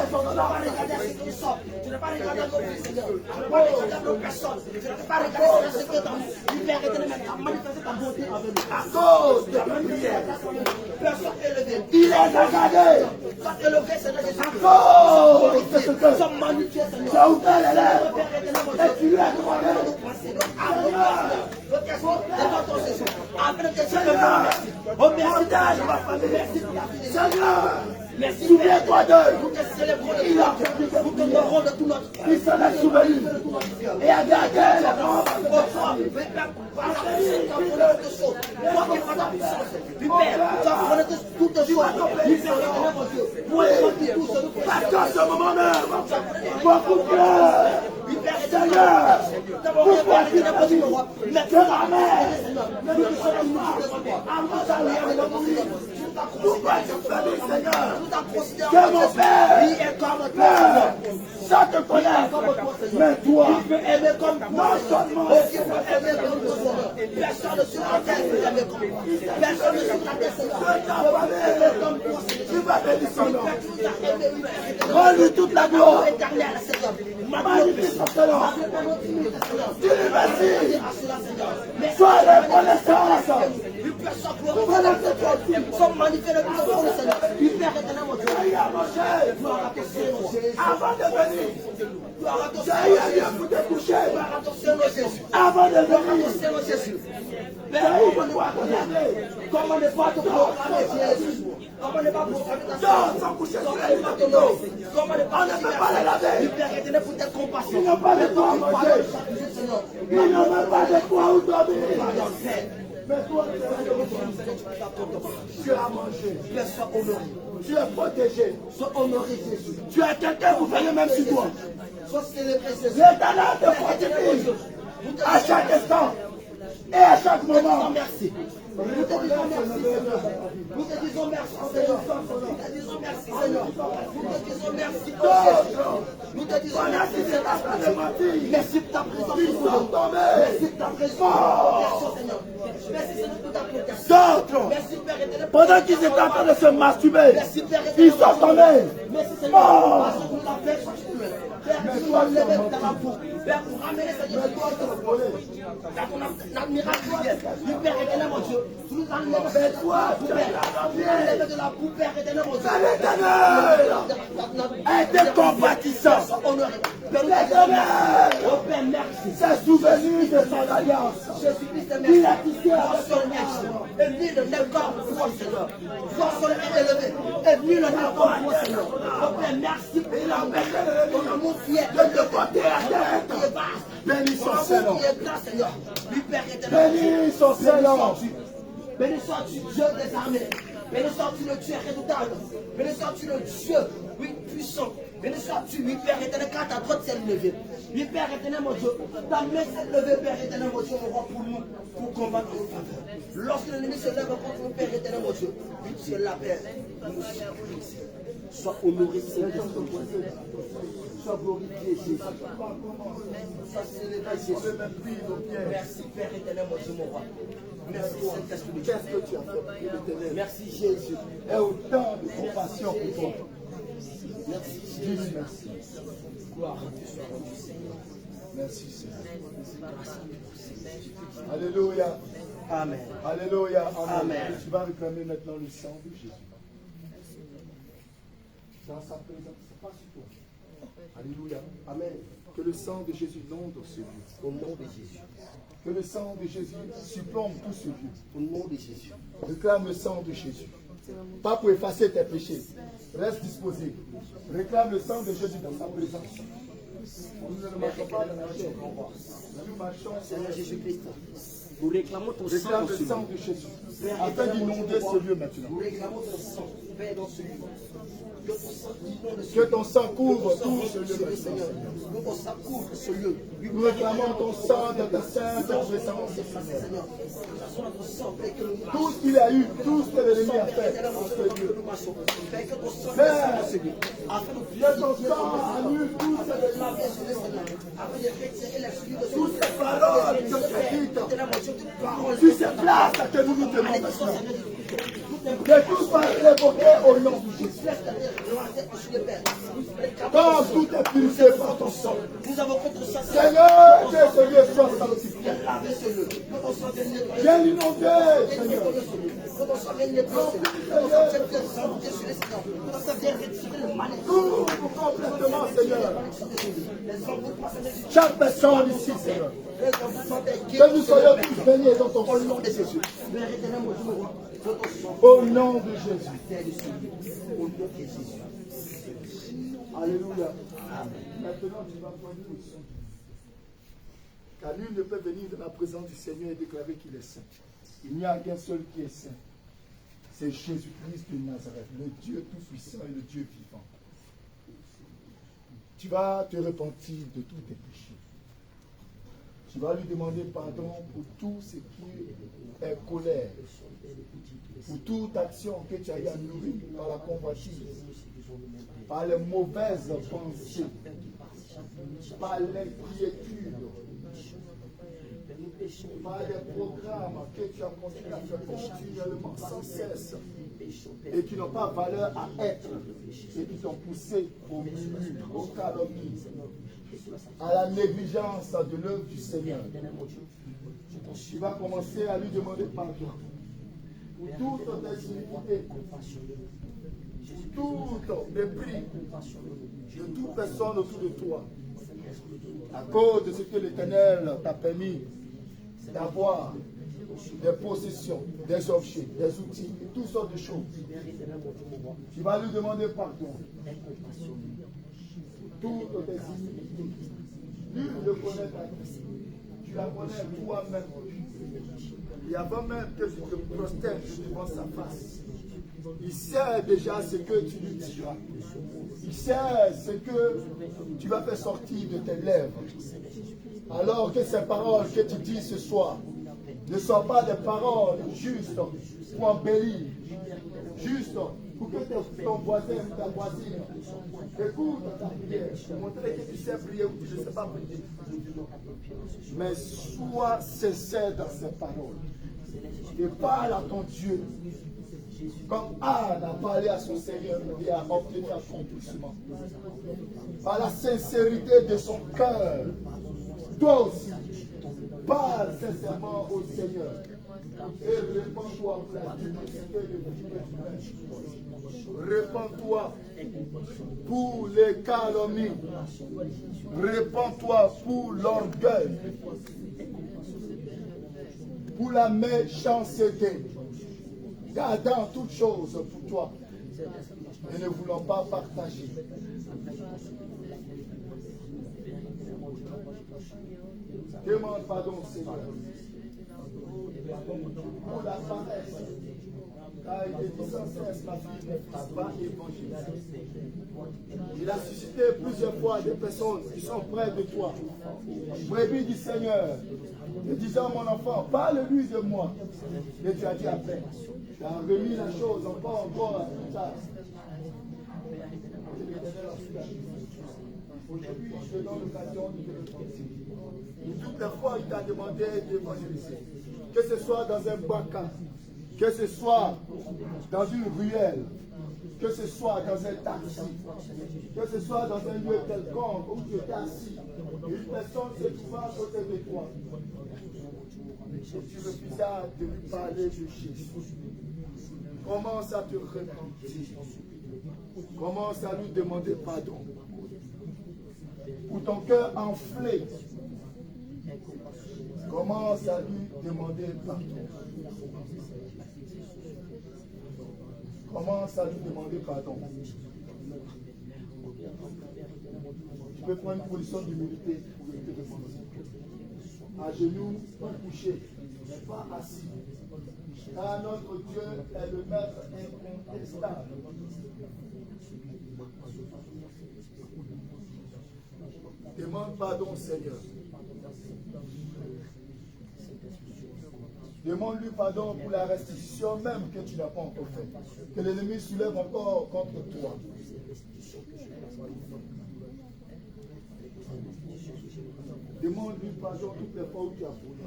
n'as pas regardé nos vies, Seigneur. Tu n'as pas regardé nos personnes. Tu n'as pas regardé ce que dans nous. Père éternel, tu as manifesté ta bonté avec nous. À cause de ta prière, Personne élevé. il est regardé. Sois élevé, Seigneur Jésus. À cause de ce que Sois magnifié, tu Seigneur. as ouvert les lèvres Père éternel, mon et Dieu. tu lui as demandé. Oh merci de ma famille, merci pour la fidélité. Seigneur, Merci souviens-toi d'eux. Nous te célébrons de Il a tout perdu notre. Nous te honorons de tout notre cœur. Il s'en est souvenu et a gardé la parole. Parce qu'à ce moment même, beaucoup pleurent. Seigneur, Pourquoi tu n'as pas dit que ma mère ne me connaisse pas avant d'aller à l'église? Pourquoi tu m'as dit, Seigneur, que mon père meurt sans te connaître? Mais toi, Il peut aimer comme non toi. seulement Dieu peut aimer comme toi. Personne sur la terre peut aimer comme toi. Personne sur la terre, Seigneur, peut aimer comme toi, Seigneur. tu vas bénir son nom. Tu nous as aimés, Rends-lui toute la gloire. éternel, Seigneur. Magnifique son nom. Tu lui remercies. Mais Sois reconnaissance. il peut s'applaudir. Comme magnifique le nom du Seigneur. Il Père éternel, mon Dieu. J'ai eu à manger Gloire à ton Seigneur, Jésus. avant de venir. Gloire à ton J'ai eu Seigneur, à Jésus. bien pour te coucher Gloire à ton Seigneur, Jésus. avant de Gloire à venir. ton Seigneur, Jésus. J'ai eu de quoi regarder. Comment ne pas te proclamer, Jésus? Comment ne pas proclamer ta Dors sainteté? sans coucher sur Comment les ne pas te dos. laver? Comment ne pas On ne peut pas les laver. Le Père éternel pour ta compassion. Ils n'ont pas de quoi manger. Seigneur. Ils n'ont même pas de quoi où dormir. Pardon, Père. Mais toi, tu as mangé. Père, sois honoré. Tu es protégé. Sois honoré, Jésus. Tu es quelqu'un, vous venez même sur toi. Sois célébré, Jésus. L'éternel te fortifie à chaque instant et à chaque Nous te disons moment. merci. Nous te disons merci, Seigneur. Nous te disons merci, Seigneur. Nous te disons merci, Seigneur. Nous te disons merci, oh Jésus. Nous te disons merci, Seigneur. Merci pour ta présence. Ils sont tombés. Merci pour ta présence, Seigneur. Merci, Seigneur, pour ta protection. D'autres, Merci, Père éternel. pendant qu'ils étaient en train de se masturber, Merci, Père éternel. ils sont tombés. Merci, Seigneur. Parce que nous l'avons fait chaque jour. Père, tu nous as levé dans la boue. Père, pour ramener, Seigneur, dans ton admirable prière. Du Père éternel, mon Dieu. Tu nous as levé de la boue, Père. Tu nous as levé de la boue, Père éternel, mon Dieu. L'éternel était compatissant. Sois honoré. Père, nous te disons L'éternel merci. Oh Père, merci. s'est souvenu de son alliance. Jésus-Christ est Il a merci. tissé Sois avec son ex. Et nul n'est comme toi, Seigneur. Sois son élevé. Et nul n'est comme toi, Seigneur. Oh Père, merci pour Il a empêché ton amour qui est de te porter à qui terre. est vaste. Bénis Ton son amour Seigneur. qui est grand, Seigneur. Du Père éternel. Bénis son Seigneur. Béni sois-tu, Dieu des armées. Béni sois-tu le Dieu redoutable. Béni sois-tu le Dieu, oui, puissant. Béni sois-tu, oui, Père éternel, quand ta droite s'est levée. Oui, Père éternel, mon Dieu, ta main s'est levée, Père éternel, mon Dieu, mon roi, pour nous, pour combattre en faveur. Lorsque l'ennemi se lève contre nous, Père éternel, mon Dieu, oui, tu es la paix. Nous sois honoré, Seigneur. Sois glorifié, Jésus. Sois célébré, Jésus. Merci, Père éternel, mon Dieu, mon roi. Merci, Saint-Esprit. Qu'est-ce que tu as fait pour l'éternel? Merci, Jésus. Et autant de compassion pour toi. Merci, Dis-lui merci. gloire à Dieu, soit rendu, Seigneur. Merci Seigneur. Alléluia. Amen. Alléluia. Amen. Amen. Tu vas réclamer maintenant le sang de Jésus. Dans sa présence, c'est pas sur toi. Alléluia. Amen. Que le sang de Jésus inonde ce lieu. Au nom de Jésus. Que le sang de Jésus surplombe tout ce lieu. Au nom de Jésus. Réclame le sang de Jésus. Pas pour effacer tes péchés. Reste disposé. Réclame le sang de Jésus dans sa présence. Nous ne marchons pas dans la chair. Nous marchons Seigneur Jésus-Christ, nous réclamons ton sang Réclame dans le ce sang lieu. de Jésus. Afin d'inonder ce lieu maintenant. Nous réclamons ton sang, Père, dans ce lieu. Que ton sang inonde ce Que lieu. ton sang couvre Que ton tout sang ce lieu remplit ce lieu, maintenant. Seigneur. Que ton sang couvre ce lieu. Nous réclamons ton sang dans ta sainte présence. Seigneur. Que ton sang, Père, que nous Tout ce qu'il a eu, tout ce que l'ennemi a fait Père, dans ce lieu. que nous marchons. Père, que ton sang Père, descende dans ce lieu. Afin de que ton sang annule tout ce que laver ce lieu, Seigneur. Afin de retirer l'esprit de ce toutes lieu. ces paroles que tu as dites, Éternel, mon Dieu, toute parole. sur ces places que nous nous tenons maintenant. Que tout soit révoqué au nom de Jésus. Comme tout est purifié par ton sang. Nous avons contre ça. Seigneur, que ce lieu soit sanctifié. Laver ce lieu. Que ton sang vienne nettoyer. Viens l'inonder, Seigneur. Que ton sang vienne nettoyer ce lieu. Que ton sang vienne faire santé sur les Seigneur. Que ton sang vienne retirer le mal. Couvre complètement, Seigneur. Les embouts passent. Chaque personne ici, Seigneur. Que Que nous soyons tous bénis dans ton au nom nom. de Jésus. Père éternel, mon Dieu, mon roi. Que ton sang Au nom de Jésus. vienne sur lui. Au nom de Jésus. Alléluia. Maintenant, tu vas prendre le sang. Car nul ne peut venir dans la présence du Seigneur et déclarer qu'il est saint. Il n'y a qu'un seul qui est saint. C'est Jésus-Christ de Nazareth, le Dieu tout-puissant et le Dieu vivant. Tu vas te repentir de tous tes péchés. Tu vas lui demander pardon pour tout ce qui est colère, pour toute action que tu as nourrie par la convoitise, par les mauvaises pensées, par l'inquiétude, par les programmes que tu as continué à faire continuellement, sans cesse, et qui n'ont pas valeur à être, et qui t'ont poussé au murmure, aux calomnies, à la négligence de l'œuvre du Seigneur. Tu vas commencer à lui demander pardon pour toute tes iniquités, pour tout mépris de toute personne autour de toi, à cause de ce que l'Éternel t'a permis d'avoir, des possessions, des objets, des outils, toutes sortes de choses. Tu vas lui demander pardon. Toutes tes iniquités. Nul ne connaît ta vie. Tu la connais toi-même. Et avant même que tu te prosternes devant sa face, il sait déjà ce que tu lui diras. Il sait ce que tu vas faire sortir de tes lèvres. Alors que ces paroles que tu dis ce soir ne sont pas des paroles justes pour embellir, juste pour que ton voisin ou ta voisine écoute ta prière, pour montrer que tu sais prier ou que tu ne sais pas prier. Mais sois sincère dans ces paroles et parle à ton Dieu comme Anne a parlé à son Seigneur et a obtenu accomplissement. Par la sincérité de son cœur, toi aussi, parle sincèrement au Seigneur et répands-toi pour la duplicité de Dieu. Répands-toi pour les calomnies. Répands-toi pour l'orgueil, pour la méchanceté. Gardant toutes choses pour toi et ne voulant pas partager. Demande pardon au Seigneur pour la paresse. Car il est dit sans cesse, ma fille ne passe pas évangéliser. Il a suscité plusieurs fois des personnes qui sont près de toi. Brebis du Seigneur, et disant mon enfant, parle-lui de moi. Et tu as dit après, tu as remis la chose encore à plus tard. Aujourd'hui, je te donne l'occasion de te répondre. Toutes les fois, il t'a demandé d'évangéliser. Que ce soit dans un bac, que ce soit dans une ruelle, que ce soit dans un taxi, que ce soit dans un lieu quelconque où tu es assis, et une personne se trouve à côté de toi. Et tu refusas de lui parler de Jésus. Commence à te repentir. Commence à lui demander pardon. Pour ton cœur enflé, commence à lui demander pardon. Commence à lui demander pardon. Tu peux prendre une position d'humilité pour te demander. À genoux, pas couché, mais pas assis. Car notre Dieu est le maître incontestable. Demande pardon au Seigneur. Demande-lui pardon pour la restitution même que tu n'as pas encore faite. Que l'ennemi soulève encore contre toi. Demande-lui pardon toutes les fois où tu as voulu.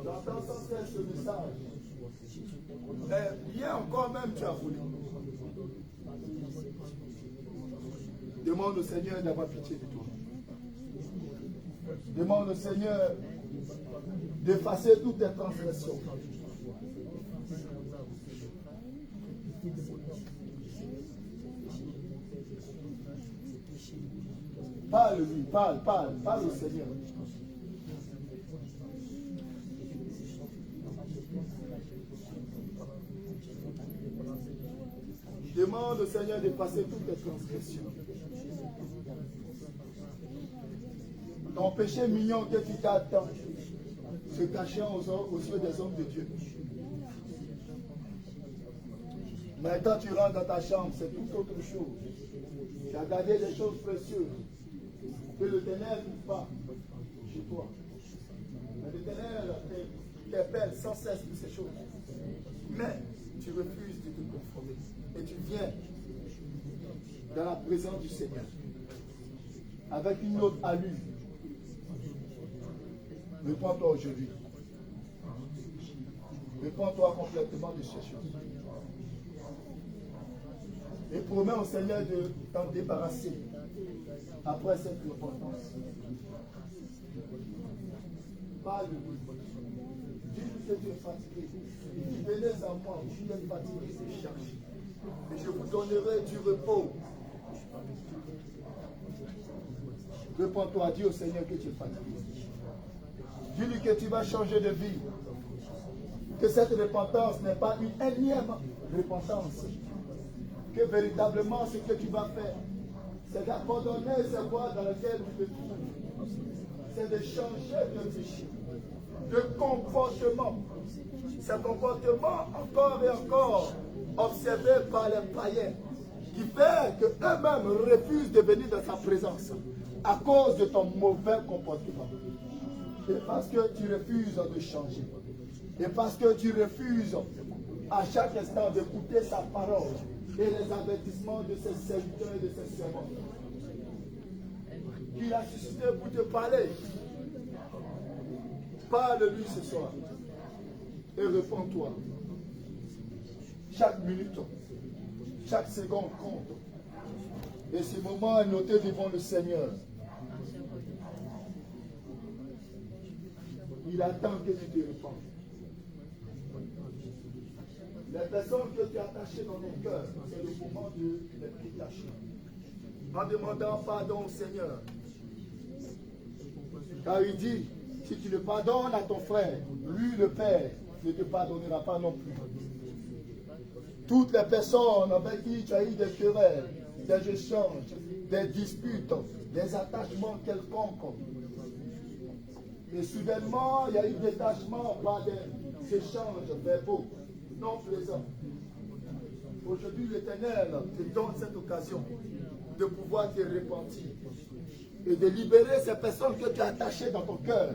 J'entends sans cesse ce message. Mais hier encore même tu as voulu. Demande au Seigneur d'avoir pitié de toi. Demande au Seigneur d'effacer toutes tes transgressions. Parle-lui, parle au Seigneur. Demande au Seigneur d'effacer toutes tes transgressions. Ton péché mignon que tu t'attends, se cachant aux yeux des hommes de Dieu. Maintenant tu rentres dans ta chambre, c'est toute autre chose. Tu as gardé des choses précieuses. que l'Éternel ne pas chez toi. Mais l'Éternel t'appelle sans cesse pour ces choses. Mais tu refuses de te conformer. Et tu viens dans la présence du Seigneur avec une autre allure. Réponds-toi aujourd'hui. Réponds-toi complètement de ces choses. Et promets au Seigneur de t'en débarrasser après cette repentance. Parle de lui. Dis-lui que tu es fatigué. Il dit, venez à moi, je suis fatigué et chargé. Et je vous donnerai du repos. Réponds-toi, dis au Seigneur que tu es fatigué. Dis-lui que tu vas changer de vie. Que cette repentance n'est pas une énième repentance. Que véritablement ce que tu vas faire, c'est d'abandonner ces voies dans lesquelles tu te trouves. C'est de changer de vie, de comportement. Ce comportement encore et encore observé par les païens qui fait qu'eux-mêmes refusent de venir dans sa présence à cause de ton mauvais comportement. Et parce que tu refuses de changer. Et parce que tu refuses à chaque instant d'écouter sa parole et les avertissements de ses serviteurs et de ses servants qu'il a suscité pour te parler. Parle-lui ce soir et réponds-toi. Chaque minute, chaque seconde compte. Et ce moment est noté devant le Seigneur. Il attend que tu te répandes. Les personnes que tu as attachées dans ton cœur, c'est le moment de les détacher. En demandant pardon au Seigneur. Car il dit, si tu le pardonnes à ton frère, lui le Père ne te pardonnera pas non plus. Toutes les personnes avec qui tu as eu des querelles, des échanges, des disputes, des attachements quelconques. Et soudainement, il y a eu détachement par des échanges verbaux non plaisants. Aujourd'hui, l'Éternel te donne cette occasion de pouvoir te repentir et de libérer ces personnes que tu as attachées dans ton cœur.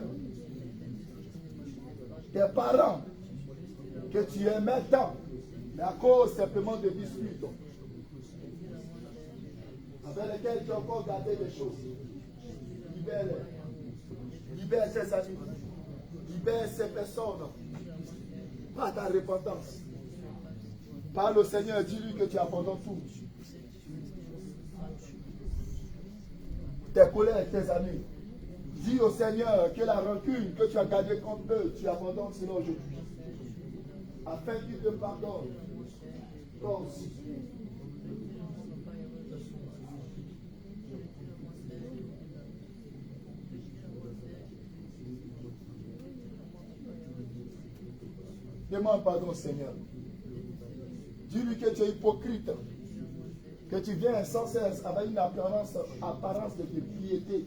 Tes parents que tu aimais tant, mais à cause simplement de disputes avec lesquels tu as encore gardé des choses. Libère-les. Libère tes amis. Libère ces personnes par ta repentance. Parle au Seigneur, dis-lui que tu abandonnes tout. Tes collègues, tes amis. Dis au Seigneur que la rancune que tu as gardée contre eux, tu abandonnes cela aujourd'hui. Afin qu'il te pardonne. Toi aussi. Demande pardon au Seigneur. Dis-lui que tu es hypocrite. Que tu viens sans cesse avec une apparence de piété.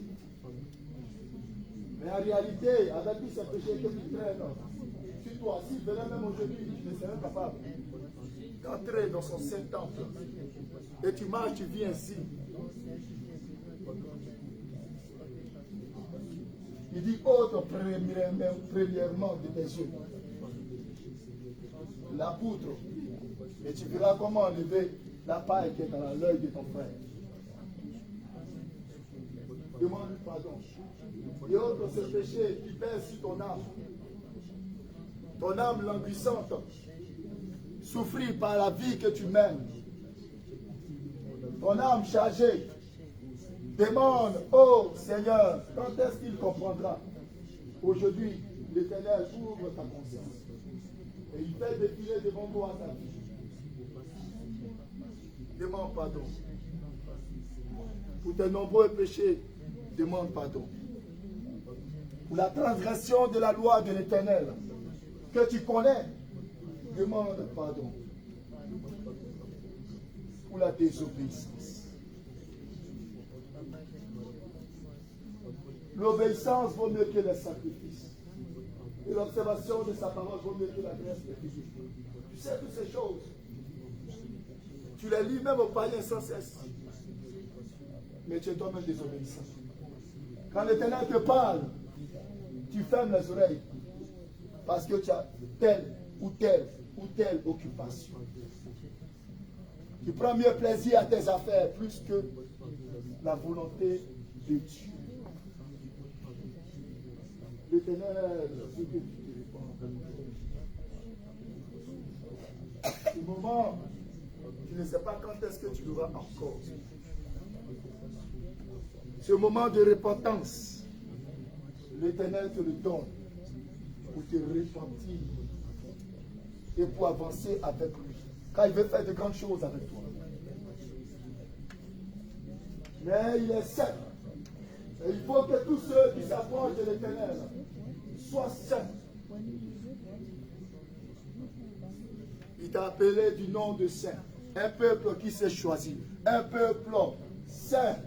Mais en réalité, avec tous ces péchés que tu traînes, si toi, si venais même aujourd'hui, tu ne serais capable d'entrer dans son Saint-Temple. Et tu marches, tu viens ici. Il dit, ôte premièrement de tes yeux la poutre, et tu verras comment enlever la paille qui est dans l'œil de ton frère. Demande-lui pardon. Et ôte ce péché qui pèse sur ton âme languissante, souffrir par la vie que tu mènes, ton âme chargée. Demande, oh Seigneur, quand est-ce qu'il comprendra? Aujourd'hui, l'Éternel ouvre ta conscience. Et il fait défiler devant toi ta vie. Demande pardon. Pour tes nombreux péchés, demande pardon. Pour la transgression de la loi de l'Éternel que tu connais, demande pardon. Pour la désobéissance. L'obéissance vaut mieux que les sacrifices. Et l'observation de sa parole vaut mieux que la graisse de Dieu. Tu sais toutes ces choses. Tu les lis même aux païens sans cesse. Mais tu es toi-même désobéissant. Quand l'Éternel te parle, tu fermes les oreilles. Parce que tu as telle ou telle ou telle occupation. Tu prends mieux plaisir à tes affaires plus que la volonté de Dieu. L'Éternel, ce que tu te réponds. Ce moment, tu ne sais pas quand est-ce que tu l'auras encore. Ce moment de repentance, l'Éternel te le donne pour te repentir et pour avancer avec lui. Car il veut faire de grandes choses avec toi. Mais il est saint. Et il faut que tous ceux qui s'approchent de l'Éternel soient saints. Il t'a appelé du nom de saint. Un peuple qui s'est choisi. Un peuple saint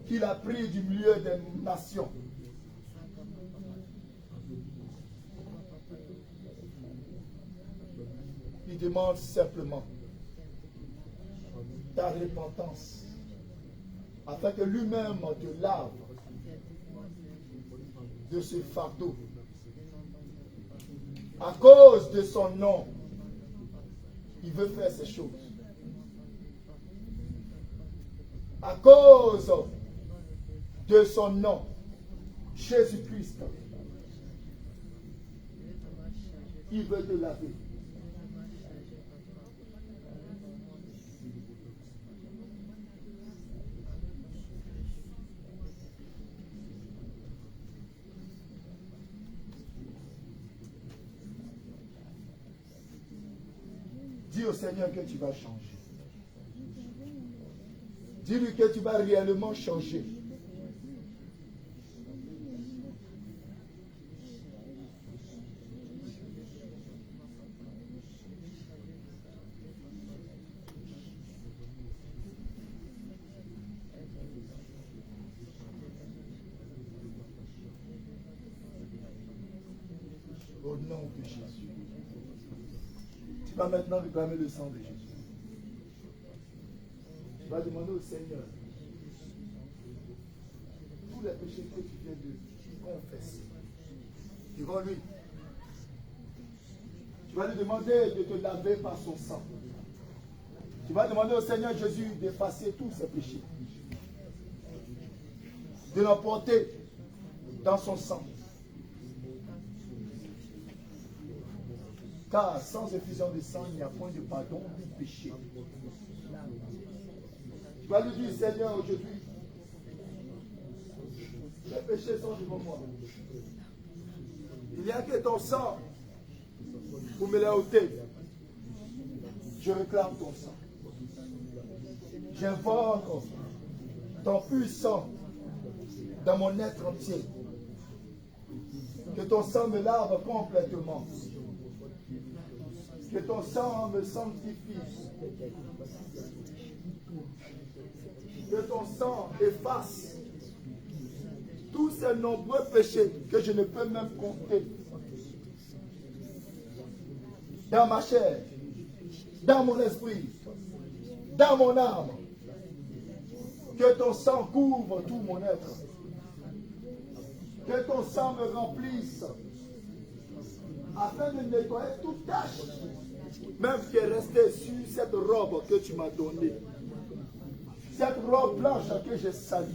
qu'il a pris du milieu des nations. Il demande simplement ta repentance afin que lui-même te lave de ce fardeau. À cause de son nom, il veut faire ces choses. À cause de son nom, Jésus-Christ, il veut te laver. Dis au Seigneur que tu vas changer. Dis-lui que tu vas réellement changer. Au nom de Jésus. Tu vas maintenant réclamer le sang de Jésus. Tu vas demander au Seigneur tous les péchés que tu viens de confesser devant lui. Tu vas lui demander de te laver par son sang. Tu vas demander au Seigneur Jésus d'effacer tous ses péchés, de l'emporter dans son sang. Car sans effusion de sang, il n'y a point de pardon du péché. Tu vas lui dire, Seigneur, aujourd'hui, les péchés sont devant moi. Il n'y a que ton sang pour me les ôter. Je réclame ton sang. J'invoque ton puissant dans mon être entier. Que ton sang me lave complètement. Que ton sang me sanctifie. Que ton sang efface tous ces nombreux péchés que je ne peux même compter. Dans ma chair, dans mon esprit, dans mon âme. Que ton sang couvre tout mon être. Que ton sang me remplisse afin de nettoyer toute tache, même qui est restée sur cette robe que tu m'as donnée. Cette robe blanche que j'ai salie.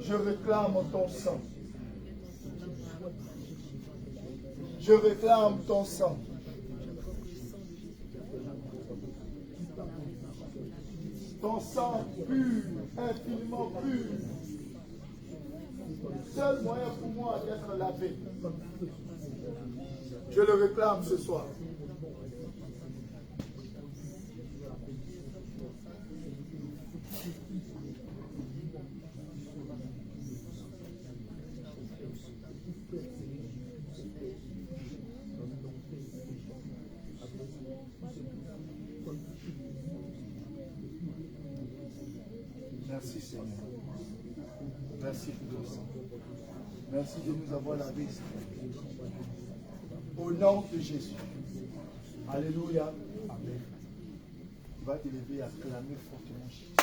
Je réclame ton sang. Je réclame ton sang. Ton sang pur, infiniment pur. Seul moyen pour moi d'être lavé. Je le réclame ce soir. Merci Seigneur. Merci pour ton sang. Merci de nous avoir lavé. Au nom de Jésus. Alléluia. Amen. Tu vas te lever et acclamer fortement Jésus.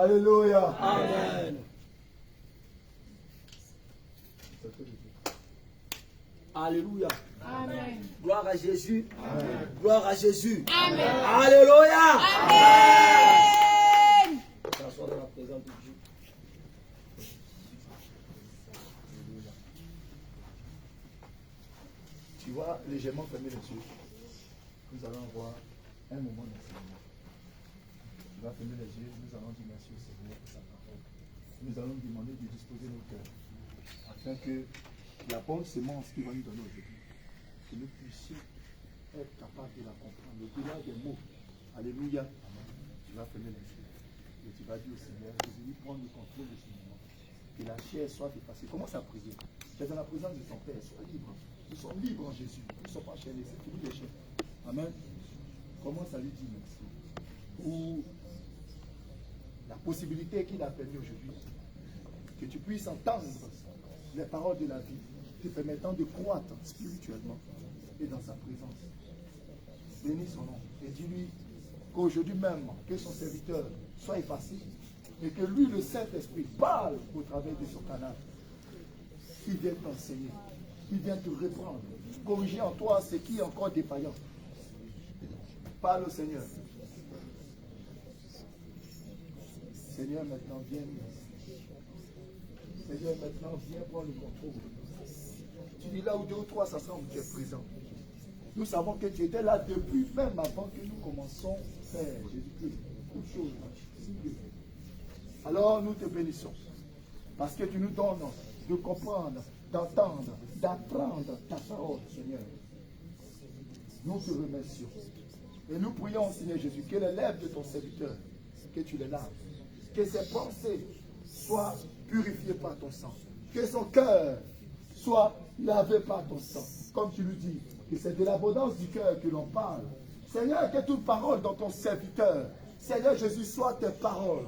Alléluia. Amen. Alléluia. Amen. Gloire à Jésus. Amen. Gloire à Jésus. Amen. Alléluia. Amen. S'asseoir dans la présence de Dieu. Tu vois, légèrement fermer les yeux. Nous allons voir un moment d'enseignement. Tu vas fermer les yeux, nous allons dire merci au Seigneur pour sa parole. Nous allons demander de disposer nos cœurs afin que la bonne semence qu'il va nous donner aujourd'hui, que nous puissions être capables de la comprendre. Au-delà des mots, alléluia, tu vas fermer les yeux et tu vas dire au Seigneur, Jésus, prends le contrôle de ce moment. Que la chair soit effacée. Commence à prier. Tu es dans la présence de ton Père, sois libre. Nous sommes libres en Jésus. Nous ne sommes pas chaînés. C'est fini les chaînes. Amen. Commence à lui dire merci pour la possibilité qu'il a permis aujourd'hui. Que tu puisses entendre les paroles de la vie, te permettant de croître spirituellement et dans sa présence. Bénis son nom et dis-lui qu'aujourd'hui même, que son serviteur soit effacé et que lui, le Saint-Esprit, parle au travers de son canal. Il vient t'enseigner, il vient te reprendre, corriger en toi ce qui est encore défaillant. Parle au Seigneur. Seigneur, maintenant, viens. Seigneur, maintenant, viens prendre le contrôle. Tu dis là où 2 ou 3 s'assemblent, tu es présent. Nous savons que tu étais là depuis même avant que nous commençons, Père Jésus-Christ. Toutes choses. Alors nous te bénissons. Parce que tu nous donnes de comprendre, d'entendre, d'apprendre ta parole, Seigneur. Nous te remercions. Et nous prions, Seigneur Jésus, que les lèvres de ton serviteur, que tu les laves. Que ses pensées soient purifiées par ton sang. Que son cœur soit lavé par ton sang. Comme tu nous dis, que c'est de l'abondance du cœur que l'on parle. Seigneur, que toute parole dans ton serviteur, Seigneur Jésus, soit tes paroles.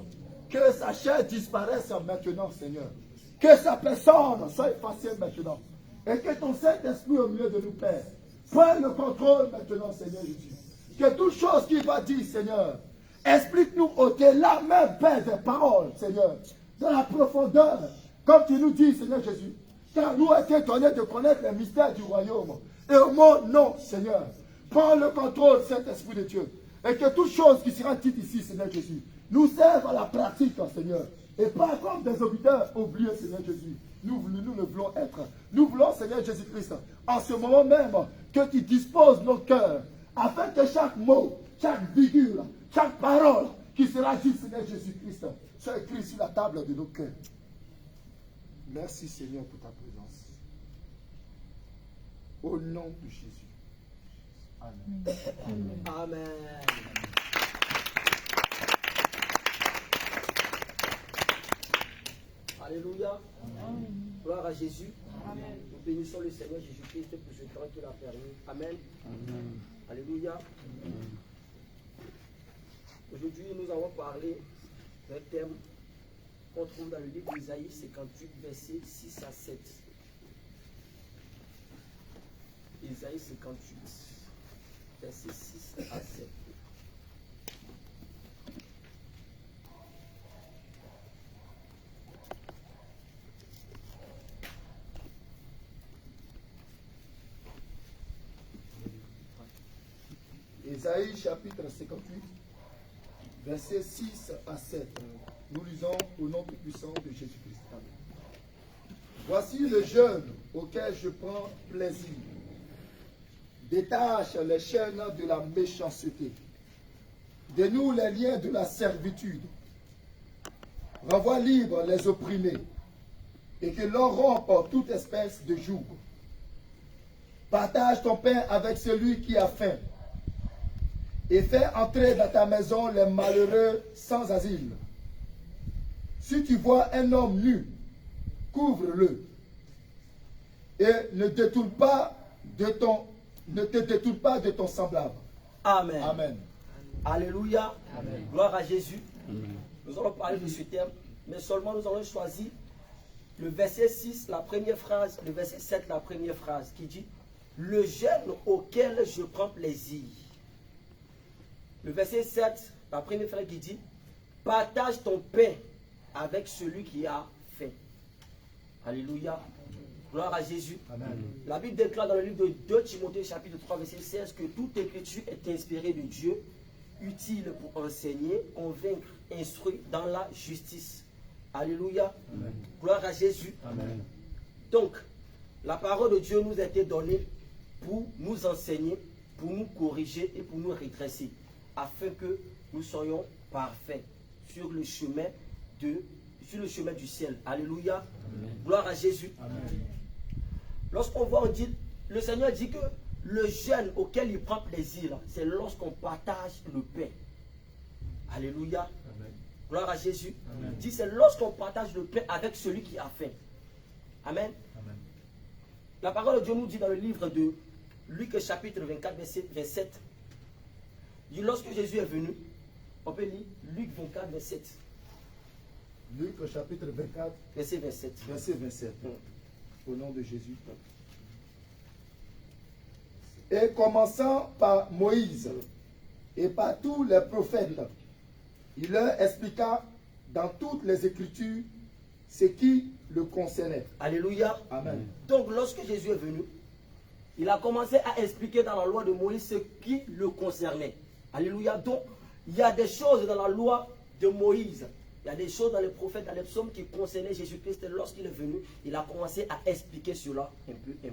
Que sa chair disparaisse maintenant, Seigneur. Que sa personne soit effacée maintenant. Et que ton Saint-Esprit au milieu de nous, Père, prenne le contrôle maintenant, Seigneur Jésus. Que toute chose qu'il va dire, Seigneur, explique-nous au-delà même, Père, des paroles, Seigneur. Dans la profondeur, comme tu nous dis, Seigneur Jésus. Car nous a été donné de connaître les mystères du royaume. Et au mon nom, Seigneur, prends le contrôle, Saint-Esprit de Dieu. Et que toute chose qui sera dite ici, Seigneur Jésus, nous serve à la pratique, Seigneur. Et pas comme des auditeurs oubliés, Seigneur Jésus. Nous ne voulons être. Nous voulons, Seigneur Jésus-Christ, en ce moment même, que tu disposes nos cœurs, afin que chaque mot, chaque virgule, chaque parole qui sera dite, Seigneur Jésus-Christ, soit écrit sur la table de nos cœurs. Merci, Seigneur, pour ta présence. Au nom de Jésus. Amen. Amen. Alléluia. Amen. Gloire à Jésus. Amen. Nous bénissons le Seigneur Jésus-Christ pour ce temps qu'il a permis. Amen. Amen. Alléluia. Aujourd'hui, nous allons parler d'un thème qu'on trouve dans le livre d'Isaïe 58, versets 6 à 7. Isaïe 58, versets 6 à 7. Isaïe chapitre 58, versets 6 à 7. Nous lisons au nom tout puissant de Jésus-Christ. Voici le jeûne auquel je prends plaisir. Détache les chaînes de la méchanceté. Dénoue les liens de la servitude. Renvoie libre les opprimés. Et que l'on rompe toute espèce de joug. Partage ton pain avec celui qui a faim. Et fais entrer dans ta maison les malheureux sans asile. Si tu vois un homme nu, couvre-le. Et ne te détourne pas de ton semblable. Amen. Amen. Alléluia. Amen. Gloire à Jésus. Nous allons parler de ce thème, mais seulement nous allons choisir le verset 6, la première phrase, le verset 7, la première phrase, qui dit « Le jeûne auquel je prends plaisir ». Le verset 7, la première phrase qui dit partage ton pain avec celui qui a faim. Alléluia. Gloire à Jésus. Amen. La Bible déclare dans le livre de 2 Timothée chapitre 3 verset 16 que toute écriture est inspirée de Dieu, utile pour enseigner, convaincre, instruire dans la justice. Alléluia. Amen. Gloire à Jésus. Amen. Donc, la parole de Dieu nous a été donnée pour nous enseigner, pour nous corriger et pour nous redresser, afin que nous soyons parfaits sur le chemin du ciel. Alléluia. Amen. Gloire à Jésus. Amen. Lorsqu'on voit, le Seigneur dit que le jeûne auquel il prend plaisir, c'est lorsqu'on partage le pain. Alléluia. Amen. Gloire à Jésus. Amen. Il dit c'est lorsqu'on partage le pain avec celui qui a faim. Amen. Amen. La parole de Dieu nous dit dans le livre de Luc chapitre 24 verset 27. Il dit lorsque Jésus est venu, on peut lire Luc 24 27. Luc chapitre 24, Verset 27. verset 27. Au nom de Jésus. Et commençant par Moïse et par tous les prophètes, il leur expliqua dans toutes les Écritures ce qui le concernait. Alléluia. Amen. Donc lorsque Jésus est venu, il a commencé à expliquer dans la loi de Moïse ce qui le concernait. Alléluia. Donc il y a des choses dans la loi de Moïse. Il y a des choses dans les prophètes, dans les psaumes qui concernaient Jésus-Christ. Lorsqu'il est venu, il a commencé à expliquer cela un peu.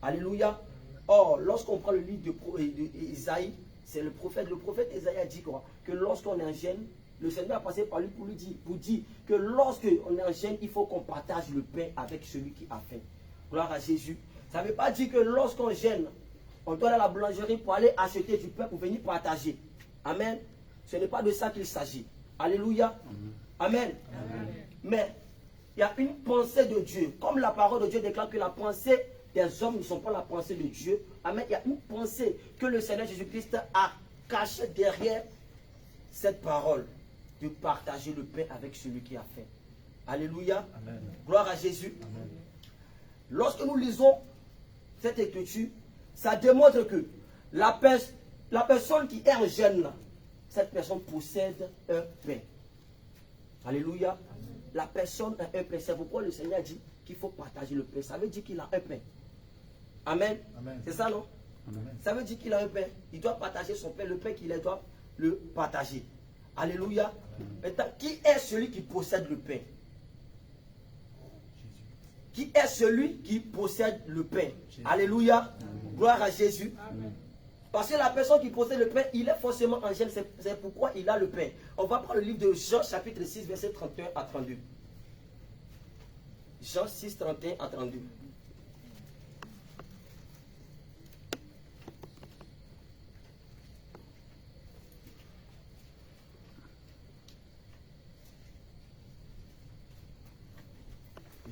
Alléluia. Or, lorsqu'on prend le livre d'Isaïe, c'est le prophète. Le prophète Isaïe a dit quoi? Que lorsqu'on est en gêne, le Seigneur a passé par lui pour dire que lorsqu'on est en gêne, il faut qu'on partage le pain avec celui qui a faim. Gloire à Jésus. Ça ne veut pas dire que lorsqu'on gêne, on doit aller à la boulangerie pour aller acheter du pain pour venir partager. Amen. Ce n'est pas de ça qu'il s'agit. Alléluia. Amen. Amen. Mais il y a une pensée de Dieu. Comme la parole de Dieu déclare que la pensée des hommes ne sont pas la pensée de Dieu. Amen. Il y a une pensée que le Seigneur Jésus-Christ a cachée derrière cette parole. De partager le pain avec celui qui a faim. Alléluia. Amen. Gloire à Jésus. Amen. Lorsque nous lisons cette écriture, ça démontre que la personne qui est en jeûne, cette personne possède un pain. Alléluia. Amen. La personne a un pain. C'est pourquoi le Seigneur dit qu'il faut partager le pain. Ça veut dire qu'il a un pain. Amen. Amen. C'est ça, non? Amen. Ça veut dire qu'il a un pain. Il doit partager son pain. Le pain qu'il a, doit le partager. Alléluia. Maintenant, qui est celui qui possède le pain? Qui est celui qui possède le pain? Alléluia. Gloire à Jésus. Amen. Parce que la personne qui possède le pain, il est forcément en gêne. C'est pourquoi il a le pain. On va prendre le livre de Jean chapitre 6, verset 31 à 32. Jean 6, 31 à 32.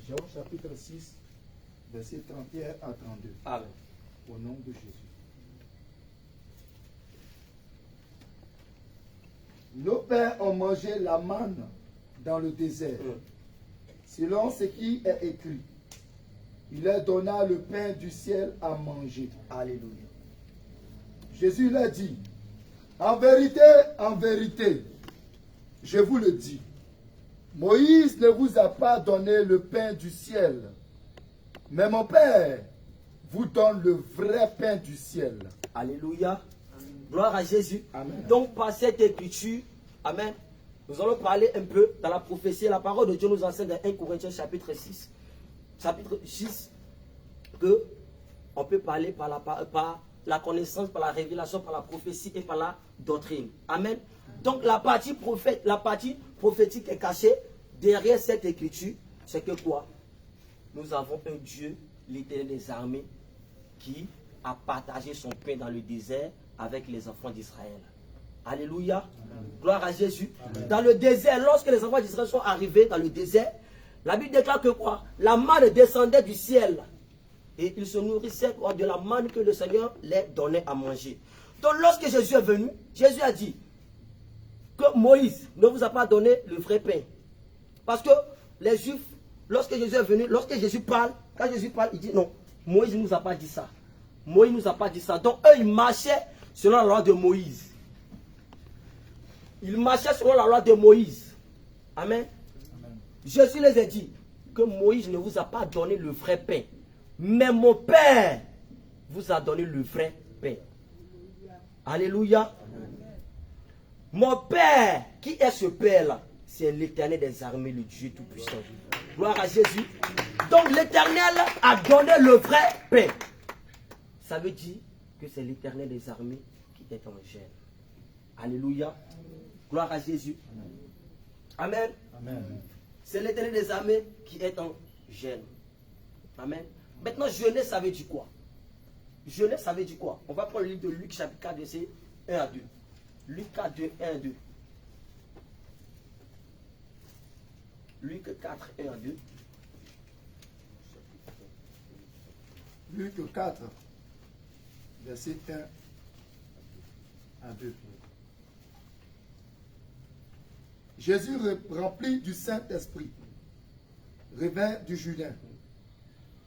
Jean chapitre 6, verset 31 à 32. Amen. Au nom de Jésus. Nos pères ont mangé la manne dans le désert, selon ce qui est écrit. Il leur donna le pain du ciel à manger. Alléluia. Jésus leur dit, en vérité, je vous le dis, Moïse ne vous a pas donné le pain du ciel, mais mon Père vous donne le vrai pain du ciel. Alléluia. Gloire à Jésus. Amen. Donc, par cette écriture, amen, nous allons parler un peu dans la prophétie. La parole de Dieu nous enseigne dans 1 Corinthiens chapitre 6, que on peut parler par la connaissance, par la révélation, par la prophétie et par la doctrine. Amen. Donc, la partie prophétique est cachée derrière cette écriture. C'est que quoi? Nous avons un Dieu, l'Éternel des armées, qui a partagé son pain dans le désert avec les enfants d'Israël. Alléluia. Amen. Gloire à Jésus. Amen. Dans le désert, lorsque les enfants d'Israël sont arrivés dans le désert, la Bible déclare que quoi? La manne descendait du ciel. Et ils se nourrissaient de la manne que le Seigneur leur donnait à manger. Donc lorsque Jésus est venu, Jésus a dit que Moïse ne vous a pas donné le vrai pain. Parce que les Juifs, lorsque Jésus est venu, lorsque Jésus parle, quand Jésus parle, il dit non, Moïse ne nous a pas dit ça. Moïse ne nous a pas dit ça. Donc eux, ils marchaient selon la loi de Moïse. Ils marchaient selon la loi de Moïse. Amen. Jésus les a dit que Moïse ne vous a pas donné le vrai pain. Mais mon Père vous a donné le vrai pain. Alléluia. Mon Père, qui est ce Père-là? C'est l'Éternel des armées, le Dieu Tout-Puissant. Gloire à Jésus. Donc l'Éternel a donné le vrai pain. Ça veut dire que c'est l'Éternel des armées qui est en gêne. Alléluia. Gloire à Jésus. Amen. Amen. C'est l'Éternel des armées qui est en gêne. Amen. Maintenant, jeûner, ça veut dire quoi? Jeûner, ça veut dire quoi? On va prendre le livre de Luc, chapitre 4, verset 1 à 2. Luc 4, 2, 1 à 2. Luc 4, 1 à 2. Luc 4, verset 1 à 2. Jésus, rempli du Saint-Esprit, revint du Jourdain,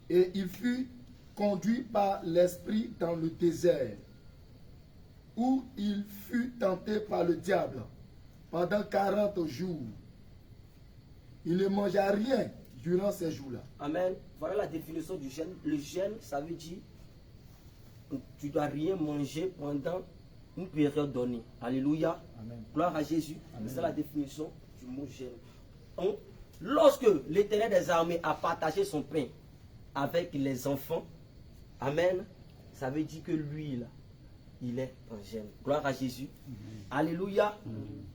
et il fut conduit par l'Esprit dans le désert, où il fut tenté par le diable pendant 40 jours. Il ne mangea rien durant ces jours-là. Amen. Voilà la définition du jeûne. Le jeûne, ça veut dire que tu ne dois rien manger pendant une période donnée. Alléluia. Amen. Gloire à Jésus. C'est la définition du mot jeûne. Donc, lorsque l'Éternel des armées a partagé son pain avec les enfants, amen, ça veut dire que lui, là, il est en jeûne. Gloire à Jésus. Alléluia.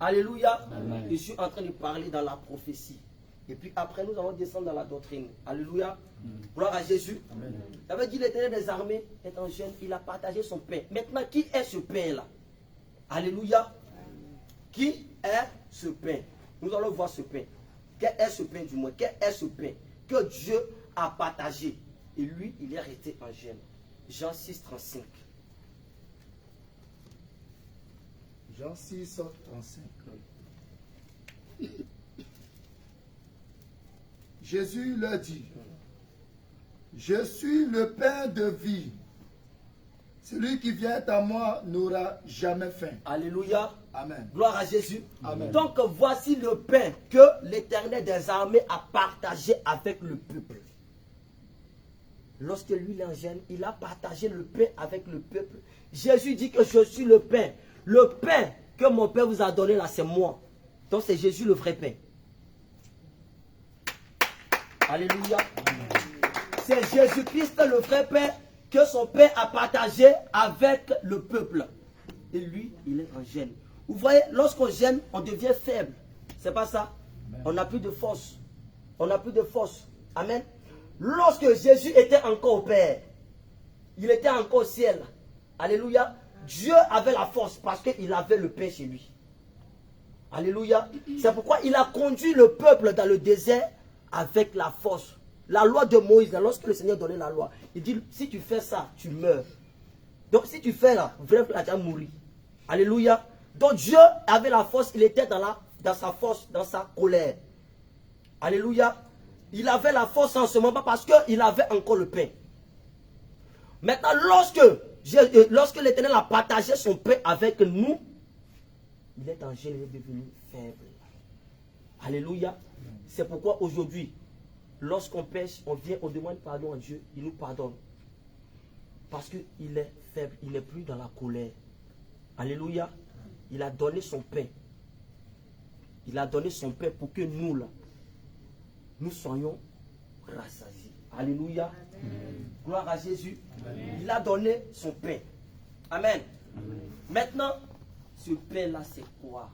Alléluia. Amen. Je suis en train de parler dans la prophétie. Et puis après, nous allons descendre dans la doctrine. Alléluia. Gloire à Jésus. Amen. Ça veut dire que l'Éternel des armées est en jeûne. Il a partagé son pain. Maintenant, qui est ce pain-là? Alléluia. Qui est ce pain? Nous allons voir ce pain. Quel est ce pain du moins? Quel est ce pain que Dieu a partagé? Et lui, il est resté en jeûne. Jean 6, 35. Jean 6, 35. Jésus leur dit, je suis le pain de vie. Celui qui vient à moi n'aura jamais faim. Alléluia. Amen. Gloire à Jésus. Amen. Donc voici le pain que l'Éternel des armées a partagé avec le peuple. Lorsque lui l'engène, il a partagé le pain avec le peuple. Jésus dit que je suis le pain. Le pain que mon Père vous a donné là, c'est moi. Donc c'est Jésus le vrai pain. Alléluia. C'est Jésus-Christ le vrai pain que son Père a partagé avec le peuple. Et lui, il est en gêne. Vous voyez, lorsqu'on gêne, on devient faible. C'est pas ça? Amen. On n'a plus de force. On n'a plus de force. Amen. Lorsque Jésus était encore au Père, il était encore au ciel. Alléluia. Dieu avait la force parce qu'il avait le pain chez lui. Alléluia. C'est pourquoi il a conduit le peuple dans le désert avec la force. La loi de Moïse, lorsque le Seigneur donnait la loi, il dit, si tu fais ça, tu meurs. Donc si tu fais là, vraiment, tu vas mourir. Alléluia. Donc Dieu avait la force, il était dans sa force, dans sa colère. Alléluia. Il avait la force en ce moment parce qu'il avait encore le pain. Maintenant, lorsque l'Éternel a partagé son pain avec nous, il est en gêne, il est devenu faible. Alléluia. C'est pourquoi aujourd'hui, lorsqu'on pêche, on vient, on demande pardon à Dieu, il nous pardonne. Parce qu'il est faible, il n'est plus dans la colère. Alléluia. Il a donné son pain. Il a donné son pain pour que nous, là, nous soyons rassasiés. Alléluia. Amen. Gloire à Jésus. Amen. Il a donné son pain. Amen. Amen. Maintenant, ce pain-là, c'est quoi?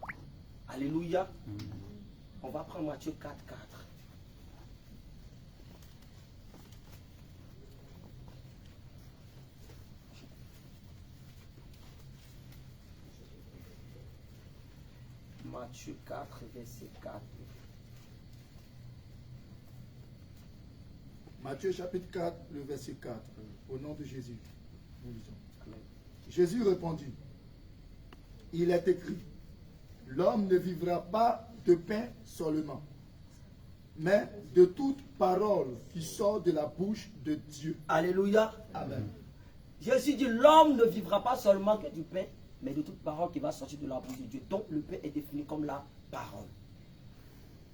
Alléluia. Amen. On va prendre Matthieu 4, 4. Matthieu 4, verset 4. Matthieu chapitre 4, le verset 4. Au nom de Jésus. Nous lisons. Amen. Jésus répondit, il est écrit, l'homme ne vivra pas de pain seulement, mais de toute parole qui sort de la bouche de Dieu. Alléluia. Amen. Jésus dit, l'homme ne vivra pas seulement que du pain, mais de toute parole qui va sortir de la bouche de Dieu. Donc le pain est défini comme la parole.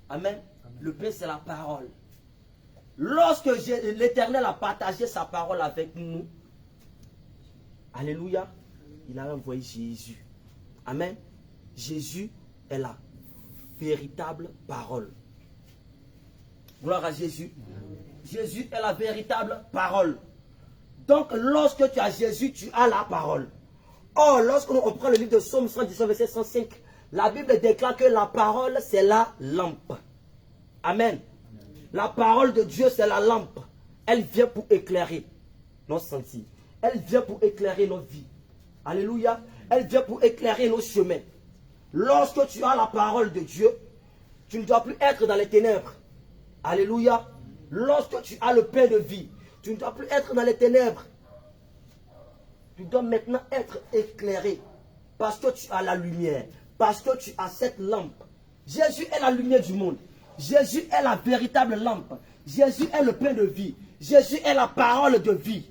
Amen. Le pain, c'est la parole. Lorsque l'Éternel a partagé sa parole avec nous, alléluia, il a envoyé Jésus. Amen. Jésus est la véritable parole. Gloire à Jésus. Jésus est la véritable parole. Donc, lorsque tu as Jésus, tu as la parole. Or, lorsque on prend le livre de Psaume 119, verset 105, la Bible déclare que la parole, c'est la lampe. Amen. La parole de Dieu, c'est la lampe. Elle vient pour éclairer nos sentiers. Elle vient pour éclairer nos vies. Alléluia. Elle vient pour éclairer nos chemins. Lorsque tu as la parole de Dieu, tu ne dois plus être dans les ténèbres. Alléluia. Lorsque tu as le pain de vie, tu ne dois plus être dans les ténèbres. Tu dois maintenant être éclairé. Parce que tu as la lumière. Parce que tu as cette lampe. Jésus est la lumière du monde. Jésus est la véritable lampe. Jésus est le pain de vie. Jésus est la parole de vie.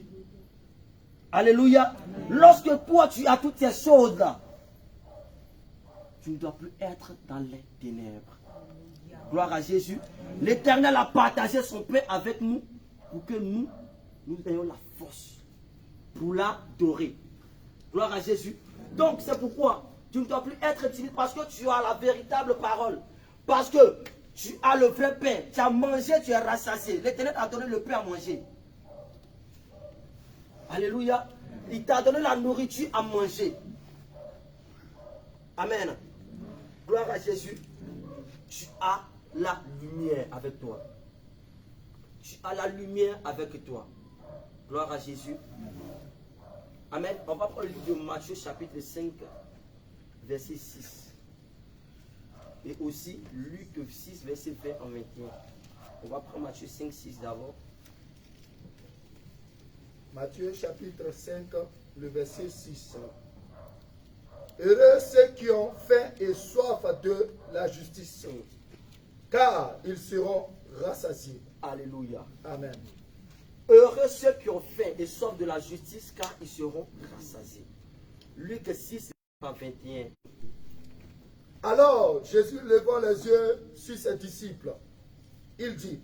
Alléluia. Lorsque toi tu as toutes ces choses-là, tu ne dois plus être dans les ténèbres. Gloire à Jésus. L'Éternel a partagé son pain avec nous pour que nous ayons la force pour l'adorer. Gloire à Jésus. Donc c'est pourquoi tu ne dois plus être timide parce que tu as la véritable parole. Parce que tu as le vrai pain. Tu as mangé, tu es rassasié. L'Éternel t'a donné le pain à manger. Alléluia. Il t'a donné la nourriture à manger. Amen. Gloire à Jésus. Tu as la lumière avec toi. Tu as la lumière avec toi. Gloire à Jésus. Amen. On va prendre le livre de Matthieu chapitre 5, verset 6. Et aussi Luc 6, verset 20 en 21. On va prendre Matthieu 5, 6 d'abord. Matthieu chapitre 5, le verset 6. Heureux ceux qui ont faim et soif de la justice, car ils seront rassasiés. Alléluia. Amen. Heureux ceux qui ont faim et soif de la justice, car ils seront rassasiés. Luc 6, 21. Alors Jésus levant les yeux sur ses disciples, il dit,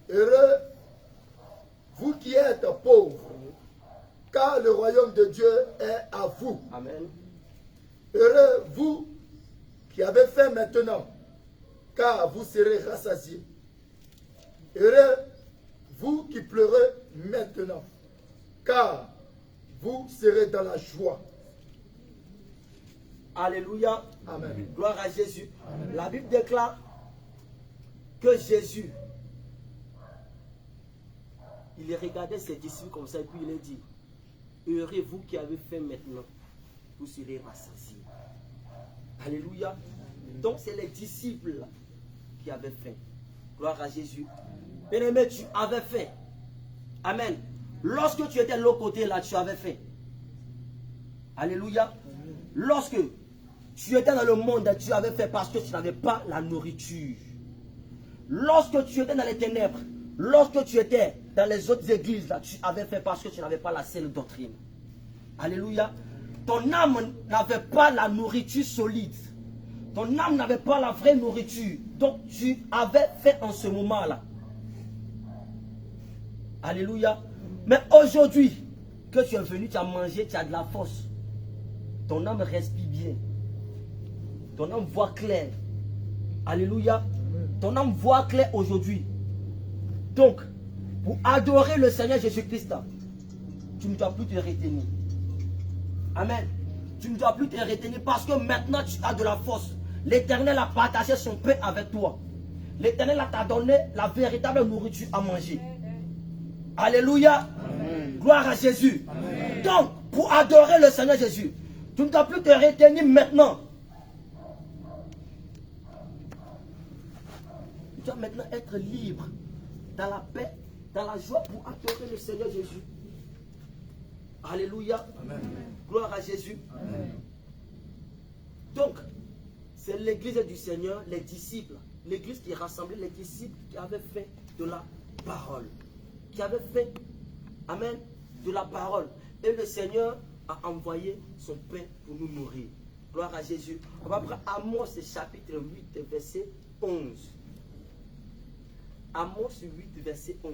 heureux vous qui êtes pauvres, car le royaume de Dieu est à vous. Amen. Heureux vous qui avez faim maintenant, car vous serez rassasiés. Heureux vous qui pleurez maintenant, car vous serez dans la joie. Alléluia. Amen. Gloire à Jésus. Amen. La Bible déclare que Jésus, il regardait ses disciples comme ça et puis il a dit, heureux vous qui avez faim maintenant, vous serez rassasiés. Alléluia. Donc c'est les disciples qui avaient faim. Gloire à Jésus. Bien-aimé, tu avais faim. Amen. Lorsque tu étais de l'autre côté là, tu avais faim. Alléluia. Lorsque tu étais dans le monde, tu avais faim parce que tu n'avais pas la nourriture. Lorsque tu étais dans les ténèbres, lorsque tu étais dans les autres églises, là, tu avais faim parce que tu n'avais pas la saine doctrine. Alléluia. Ton âme n'avait pas la nourriture solide. Ton âme n'avait pas la vraie nourriture. Donc tu avais faim en ce moment-là. Alléluia. Mais aujourd'hui, que tu es venu, tu as mangé, tu as de la force. Ton âme respire bien. Ton âme voit clair. Alléluia. Ton âme voit clair aujourd'hui. Donc, pour adorer le Seigneur Jésus-Christ, tu ne dois plus te retenir. Amen. Tu ne dois plus te retenir parce que maintenant tu as de la force. L'Éternel a partagé son pain avec toi. L'Éternel t'a donné la véritable nourriture à manger. Alléluia. Amen. Gloire à Jésus. Amen. Donc, pour adorer le Seigneur Jésus, tu ne dois plus te retenir maintenant. Tu dois maintenant être libre, dans la paix, dans la joie pour adorer le Seigneur Jésus. Alléluia. Amen. Gloire à Jésus. Amen. Donc, c'est l'église du Seigneur, les disciples, l'église qui rassemblait les disciples qui avaient fait de la parole. Qui avaient fait, amen, de la parole. Et le Seigneur a envoyé son pain pour nous nourrir. Gloire à Jésus. On va prendre Amos chapitre 8, verset 11. Amos 8, verset 11.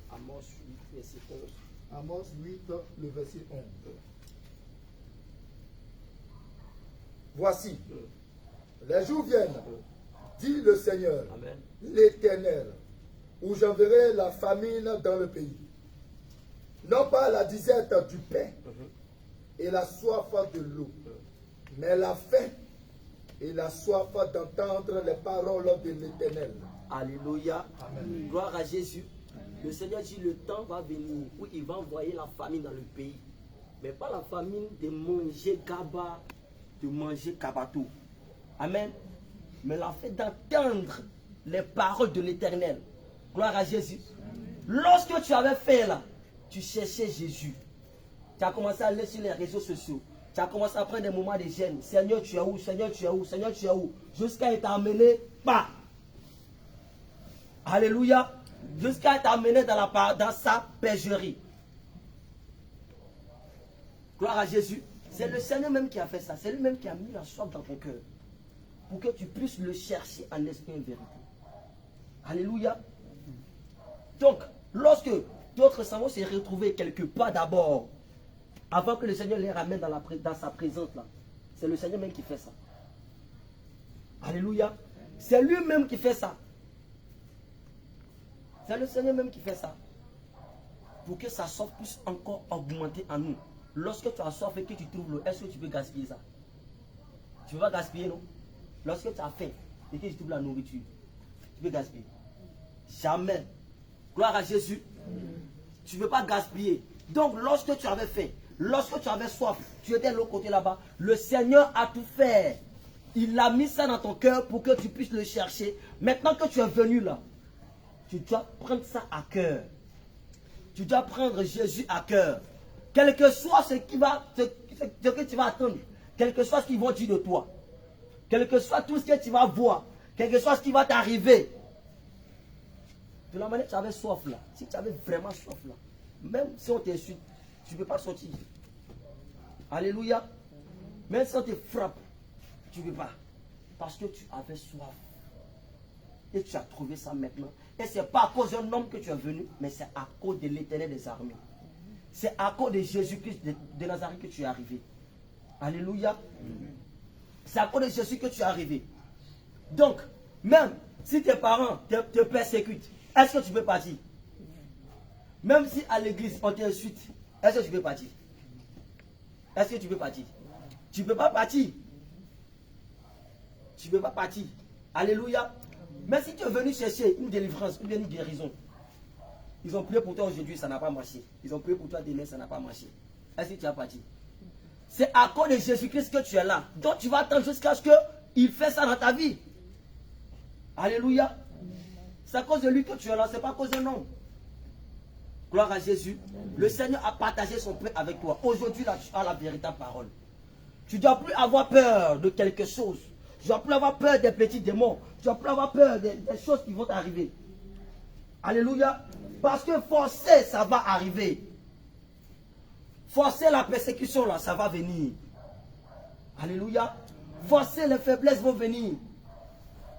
Amos 8, verset 11. Amos 8, le verset 11. Voici, les jours viennent, dit le Seigneur, Amen. l'Éternel, où j'enverrai la famine dans le pays. Non pas la disette du pain et la soif de l'eau, mais la faim et la soif d'entendre les paroles de l'Éternel. Alléluia. Gloire à Jésus. Le Seigneur dit le temps va venir où il va envoyer la famine dans le pays. Mais pas la famine de manger gaba, de manger kabato. Amen. Mais la fait d'entendre les paroles de l'Éternel. Gloire à Jésus. Lorsque tu avais fait là, tu cherchais Jésus. Tu as commencé à aller sur les réseaux sociaux. Tu as commencé à prendre des moments de gêne. Seigneur, tu es où? Seigneur, tu es où? Seigneur, tu es où? Jusqu'à être amené, bah. Alléluia. Jusqu'à être amené dans sa bergerie. Gloire à Jésus. C'est le Seigneur même qui a fait ça. C'est lui-même qui a mis la soif dans ton cœur. Pour que tu puisses le chercher en esprit et en vérité. Alléluia. Donc, lorsque d'autres savants s'est retrouvés quelque part d'abord, avant que le Seigneur les ramène dans sa présence là, c'est le Seigneur même qui fait ça. Alléluia. C'est lui-même qui fait ça. C'est le Seigneur même qui fait ça. Pour que sa soif puisse encore augmenter en nous. Lorsque tu as soif et que tu trouves l'eau, est-ce que tu peux gaspiller ça? Tu ne peux pas gaspiller, non? Lorsque tu as faim et que tu trouves la nourriture, tu peux gaspiller. Jamais. Gloire à Jésus. Tu ne peux pas gaspiller. Donc, lorsque tu avais faim, lorsque tu avais soif, tu étais de l'autre côté là-bas, le Seigneur a tout fait. Il a mis ça dans ton cœur pour que tu puisses le chercher. Maintenant que tu es venu là, tu dois prendre ça à cœur. Tu dois prendre Jésus à cœur. Quel que soit ce que tu vas attendre, quel que soit ce qu'ils vont dire de toi, quel que soit tout ce que tu vas voir, quel que soit ce qui va t'arriver, de la manière que tu avais soif là, si tu avais vraiment soif là, même si on t'insulte, tu ne peux pas sortir. Alléluia. Même si on te frappe, tu ne peux pas. Parce que tu avais soif. Et tu as trouvé ça maintenant. Et ce n'est pas à cause d'un homme que tu es venu, mais c'est à cause de l'Éternel des armées. C'est à cause de Jésus-Christ de Nazareth que tu es arrivé. Alléluia. C'est à cause de Jésus que tu es arrivé. Donc, même si tes parents te persécutent, est-ce que tu peux partir? Même si à l'église on t'insulte, est-ce que tu peux partir? Est-ce que tu peux partir? Tu ne peux pas partir. Tu ne peux pas partir. Alléluia. Mais si tu es venu chercher une délivrance, une guérison, ils ont prié pour toi aujourd'hui, ça n'a pas marché. Ils ont prié pour toi demain, ça n'a pas marché. Est-ce que tu as parti? C'est à cause de Jésus-Christ que tu es là. Donc tu vas attendre jusqu'à ce qu'il fasse ça dans ta vie. Alléluia. C'est à cause de lui que tu es là, ce n'est pas à cause d'un homme. Gloire à Jésus. Le Seigneur a partagé son pain avec toi. Aujourd'hui, là, tu as la véritable parole. Tu ne dois plus avoir peur de quelque chose. Tu ne dois plus avoir peur des petits démons. Tu ne dois plus avoir peur des choses qui vont t'arriver. Alléluia. Parce que forcer, ça va arriver. Forcer la persécution, là, ça va venir. Alléluia. Forcer les faiblesses vont venir.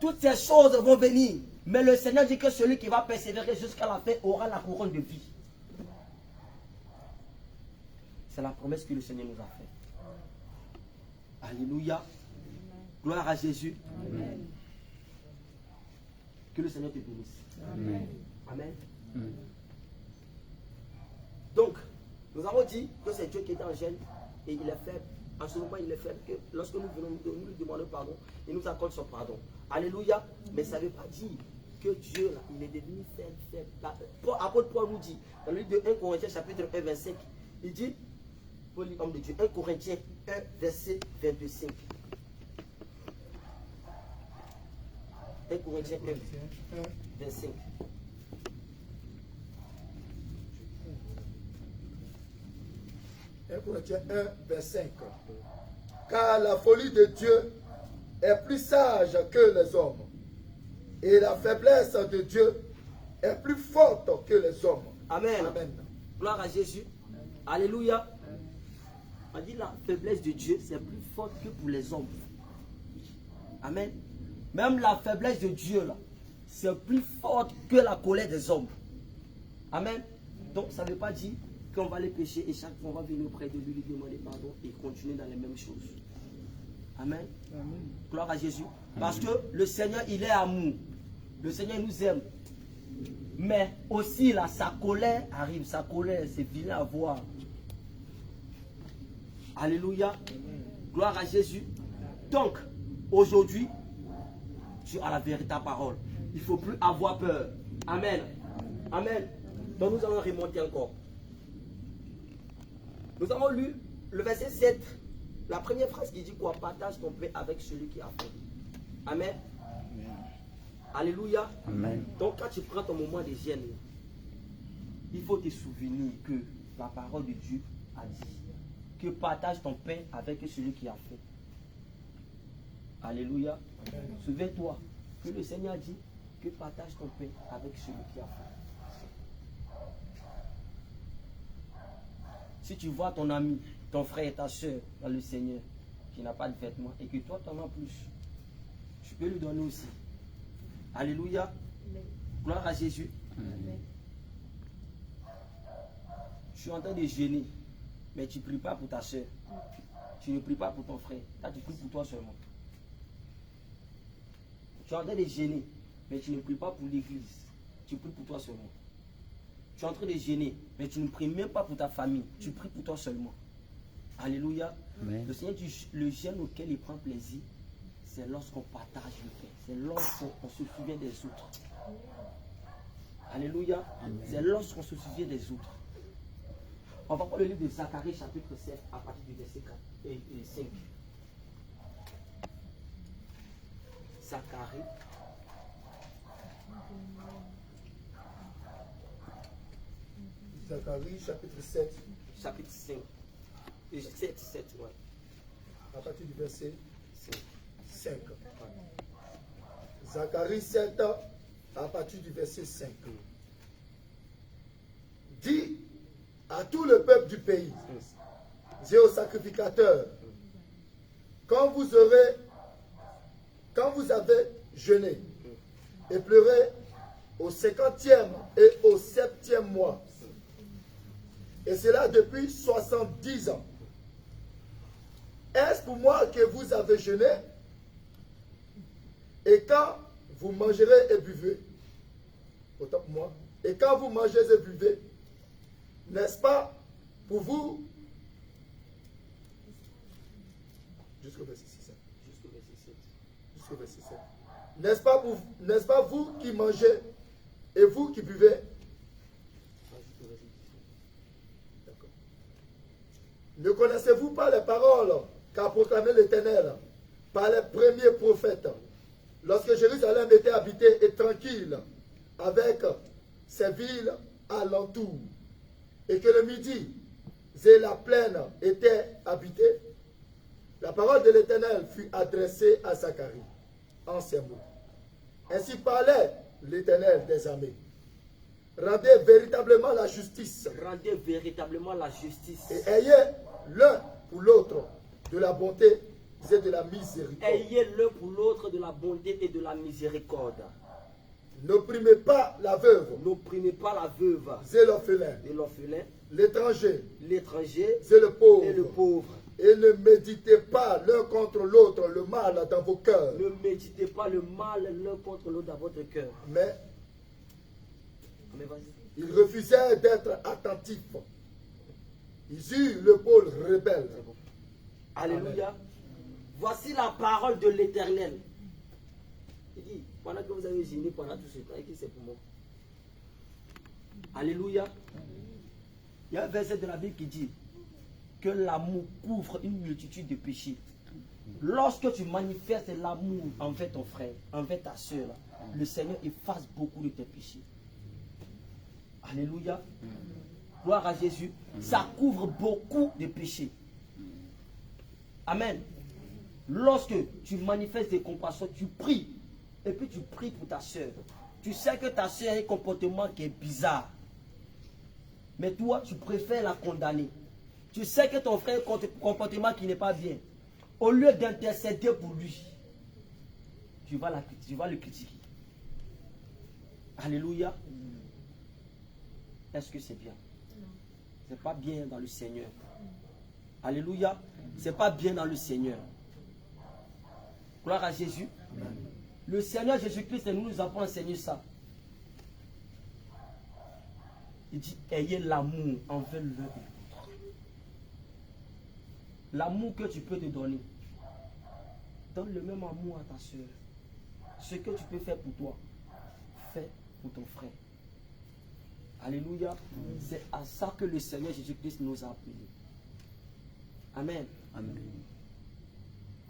Toutes ces choses vont venir. Mais le Seigneur dit que celui qui va persévérer jusqu'à la fin aura la couronne de vie. C'est la promesse que le Seigneur nous a faite. Alléluia. Gloire à Jésus. Amen. Que le Seigneur te bénisse. Amen. Amen. Donc, nous avons dit que c'est Dieu qui est en gêne et il est faible. En ce moment, il est faible que lorsque nous venons nous lui demander pardon, il nous accorde son pardon. Alléluia. Mais ça ne veut pas dire que Dieu, là, il est devenu faible. Apôtre Paul nous dit, dans le livre de 1 Corinthiens, chapitre 1, 25, il dit, pour l'homme de Dieu, 1 Corinthiens 1, verset 25. 1 Corinthiens 1, 25. 1 Corinthiens 1, verset 5. Car la folie de Dieu est plus sage que les hommes, et la faiblesse de Dieu est plus forte que les hommes. Amen. Amen. Gloire à Jésus. Alléluia. On dit la faiblesse de Dieu, c'est plus forte que pour les hommes. Amen. Même la faiblesse de Dieu, là, c'est plus forte que la colère des hommes. Amen. Donc, ça ne veut pas dire qu'on va les pécher et chaque fois on va venir auprès de lui, lui demander pardon et continuer dans les mêmes choses. Amen. Amen. Gloire à Jésus. Parce que le Seigneur, il est amour. Le Seigneur nous aime. Mais aussi, là, sa colère arrive. Sa colère, c'est vilain à voir. Alléluia. Gloire à Jésus. Donc, aujourd'hui, tu as la véritable parole. Il ne faut plus avoir peur. Amen. Amen. Donc, nous allons remonter encore. Nous avons lu le verset 7. La première phrase qui dit quoi? Partage ton pain avec celui qui a faim. Amen. Alléluia. Amen. Donc quand tu prends ton moment de gêne, il faut te souvenir que la parole de Dieu a dit que partage ton pain avec celui qui a faim. Alléluia. Souviens-toi que le Seigneur dit que partage ton pain avec celui qui a faim. Si tu vois ton ami, ton frère et ta soeur dans le Seigneur qui n'a pas de vêtements et que toi tu en as plus, tu peux lui donner aussi. Alléluia. Gloire à Jésus. Amen. Je suis en train de jeûner, mais tu ne pries pas pour ta soeur. Tu ne pries pas pour ton frère. Là, tu pries pour toi seulement. Tu es en train de jeûner, mais tu ne pries pas pour l'église. Tu pries pour toi seulement. Tu es en train de jeûner, mais tu ne pries même pas pour ta famille. Tu pries pour toi seulement. Alléluia. Amen. Le Seigneur dit, le jeûne auquel il prend plaisir, c'est lorsqu'on partage le pain. C'est lorsqu'on se souvient des autres. Alléluia. C'est lorsqu'on se souvient des autres. On va prendre le livre de Zacharie chapitre 7 à partir du verset 4 et 5. Zacharie. Zacharie chapitre 7, Chapitre 5. 7, ouais. à partir du verset 5. 5. Zacharie 7, à partir du verset 5. Dis à tout le peuple du pays et aux sacrificateurs, quand vous avez jeûné et pleuré au 50e et au 7e mois, et cela depuis 70 ans, est-ce pour moi que vous avez jeûné? Et quand vous mangerez et buvez, autant pour moi, et quand vous mangez et buvez, n'est-ce pas pour vous, jusqu'au verset 6, Jusqu'au verset 7. jusqu'au verset 7, n'est-ce pas vous qui mangez et vous qui buvez? Jusqu'au verset 17. D'accord. Ne connaissez-vous pas les paroles qu'a proclamées l'Éternel par les premiers prophètes, lorsque Jérusalem était habitée et tranquille, avec ses villes alentours, et que le midi et la plaine étaient habités? La parole de l'Éternel fut adressée à Zacharie en ces mots. Ainsi parlait l'Éternel des armées. Rendez véritablement la justice Rendez véritablement la justice. et ayez l'un pour l'autre de la bonté et de la miséricorde. Ayez l'un pour l'autre de la bonté et de la miséricorde. N'opprimez pas la veuve N'opprimez pas la veuve et l'orphelin, et l'orphelin, l'étranger l'étranger et le pauvre, et le pauvre. et ne méditez pas l'un contre l'autre le mal dans vos cœurs, Ne méditez pas le mal l'un contre l'autre dans votre cœur. mais Mais vas-y. ils refusaient d'être attentifs. Ils eurent le pôle rebelle. C'est bon. Alléluia. Voici la parole de l'Éternel. Il dit, pendant que vous avez gêné pendant tout ce temps, et qui c'est pour moi? Alléluia. Il y a un verset de la Bible qui dit que l'amour couvre une multitude de péchés. Lorsque tu manifestes l'amour envers ton frère, envers ta soeur, le Seigneur efface beaucoup de tes péchés. Alléluia. Gloire à Jésus. Ça couvre beaucoup de péchés. Amen. Lorsque tu manifestes des compassions, tu pries. Et puis tu pries pour ta soeur. Tu sais que ta soeur a un comportement qui est bizarre. Mais toi, tu préfères la condamner. Tu sais que ton frère a un comportement qui n'est pas bien. Au lieu d'intercéder pour lui, tu vas le critiquer. Alléluia. Est-ce que c'est bien? Ce n'est pas bien dans le Seigneur. Alléluia. Ce n'est pas bien dans le Seigneur. Gloire à Jésus. Le Seigneur Jésus-Christ nous avons enseigné ça. Il dit, ayez l'amour envers l'un et l'autre. L'amour que tu peux te donner. Donne le même amour à ta soeur. Ce que tu peux faire pour toi, fais pour ton frère. Alléluia. C'est à ça que le Seigneur Jésus-Christ nous a appelés. Amen. Amen.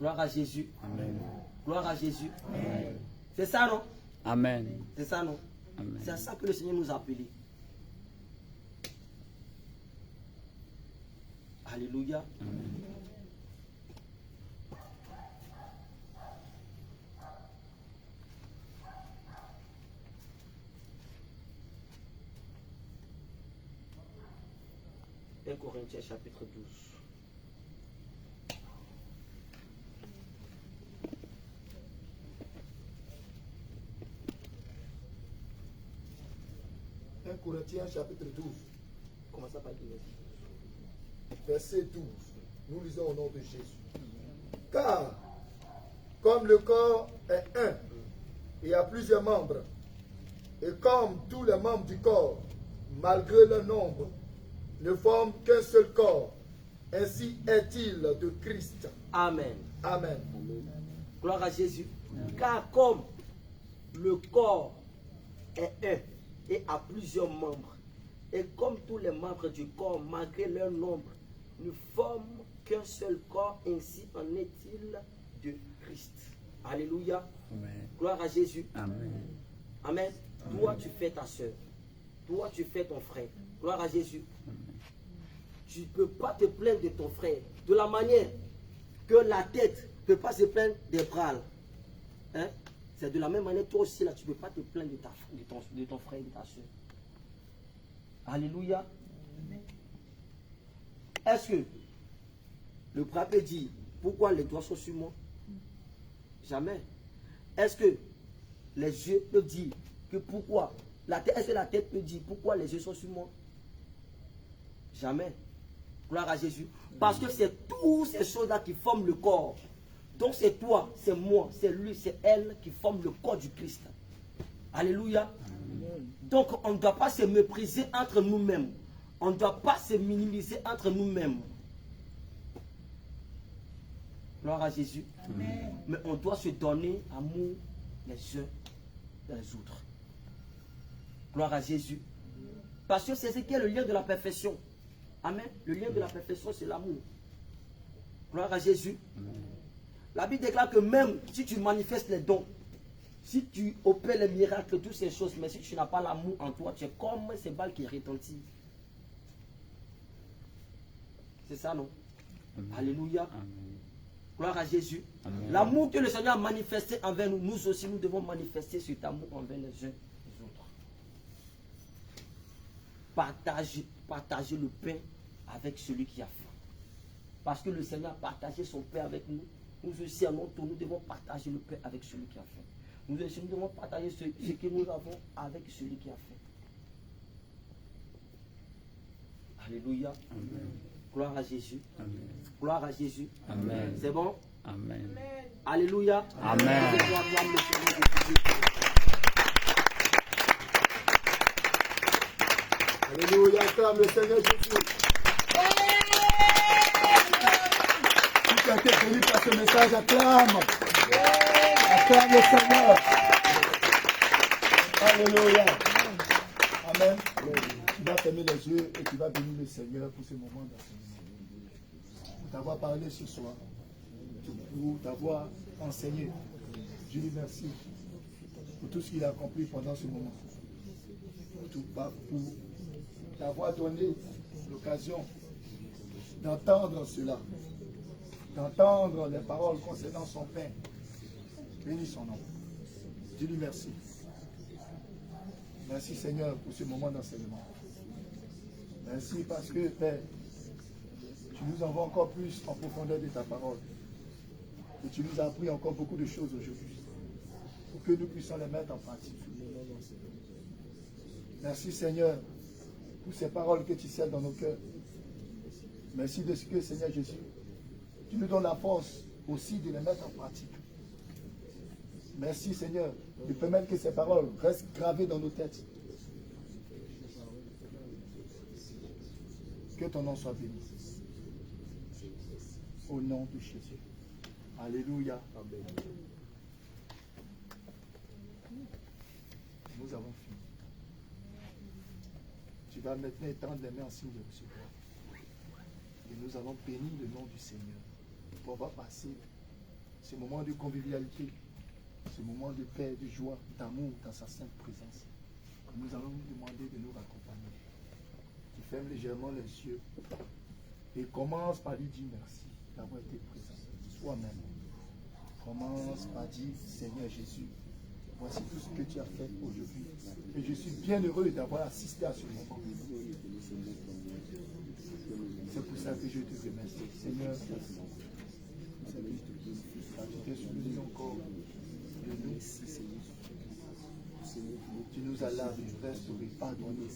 Gloire à Jésus. Amen. Gloire à Jésus. C'est ça, non? Amen. C'est ça, non? Amen. C'est à ça que le Seigneur nous a appelés. Alléluia. Amen. Corinthiens chapitre 12. Corinthiens chapitre 12. Comment ça par dire? Verset 12. Nous lisons au nom de Jésus. Car, comme le corps est un et a plusieurs membres, et comme tous les membres du corps, malgré leur nombre, ne forment qu'un seul corps, ainsi est-il de Christ. Amen. Amen. Gloire à Jésus. Car comme le corps est un et a plusieurs membres, et comme tous les membres du corps, malgré leur nombre, ne forment qu'un seul corps, ainsi en est-il de Christ. Alléluia. Amen. Gloire à Jésus. Amen. Amen. Toi, tu fais ta soeur. Toi, tu fais ton frère. Gloire à Jésus. Tu ne peux pas te plaindre de ton frère. De la manière que la tête ne peut pas se plaindre des bras. Hein? C'est de la même manière, toi aussi, là, tu ne peux pas te plaindre de ton frère et de ta soeur. Alléluia. Est-ce que le prophète peut dire, pourquoi les doigts sont sur moi? Jamais. Est-ce que les yeux peuvent dire que pourquoi? Est-ce que la tête peut dire pourquoi les yeux sont sur moi? Jamais. Gloire à Jésus. Parce que c'est toutes ces choses-là qui forment le corps. Donc c'est toi, c'est moi, c'est lui, c'est elle qui forment le corps du Christ. Alléluia. Donc on ne doit pas se mépriser entre nous-mêmes. On ne doit pas se minimiser entre nous-mêmes. Gloire à Jésus. Amen. Mais on doit se donner amour les uns les autres. Gloire à Jésus. Parce que c'est ce qui est le lien de la perfection. Amen. Le lien de la perfection, c'est l'amour. Gloire à Jésus. La Bible déclare que même si tu manifestes les dons, si tu opères les miracles, toutes ces choses, mais si tu n'as pas l'amour en toi, tu es comme ces balles qui retentissent. C'est ça, non? Amen. Alléluia. Amen. Gloire à Jésus. L'amour que le Seigneur a manifesté envers nous, nous aussi, nous devons manifester cet amour envers les uns les autres. Partager le pain avec celui qui a faim. Parce que le Seigneur a partagé son pain avec nous. Nous aussi, à notre tour, nous devons partager le pain avec celui qui a faim. Nous aussi, nous devons partager ce que nous avons avec celui qui a faim. Alléluia. Amen. Gloire à Jésus. Amen. Gloire à Jésus. Amen. C'est bon? Amen. Alléluia. Amen. Alléluia. Acclame le Seigneur Jésus. Si tu as été béni par ce message, acclame. Acclame le Seigneur. Alléluia. Amen. Tu vas fermer les yeux et tu vas bénir le Seigneur pour ce moment d'enseignement. Pour t'avoir parlé ce soir. Pour t'avoir enseigné. Je lui remercie pour tout ce qu'il a accompli pendant ce moment. Pour d'avoir donné l'occasion d'entendre cela, d'entendre les paroles concernant son Père. Bénis son nom. Dis-lui merci. Merci Seigneur pour ce moment d'enseignement. Merci parce que Père, tu nous envoies encore plus en profondeur de ta parole. Et tu nous as appris encore beaucoup de choses aujourd'hui pour que nous puissions les mettre en pratique. Merci Seigneur pour ces paroles que tu scelles dans nos cœurs. Merci de ce que Seigneur Jésus, tu nous donnes la force aussi de les mettre en pratique. Merci Seigneur de permettre que ces paroles restent gravées dans nos têtes. Que ton nom soit béni. Au nom de Jésus. Alléluia. Amen. Nous avons fini. Tu vas maintenant étendre les mains en signe de recevoir. Et nous allons bénir le nom du Seigneur. Pour avoir passé ce moment de convivialité, ce moment de paix, de joie, d'amour dans sa sainte présence. Nous allons nous demander de nous raccompagner. Tu fermes légèrement les yeux et commence par lui dire merci d'avoir été présent. Toi-même. Commence par dire Seigneur Jésus, voici tout ce que tu as fait aujourd'hui. Et je suis bien heureux d'avoir assisté à ce moment. C'est pour ça que je te remercie. Seigneur, tu t'es souvenu encore de nous. Tu nous as lavé, restauré, pardonné.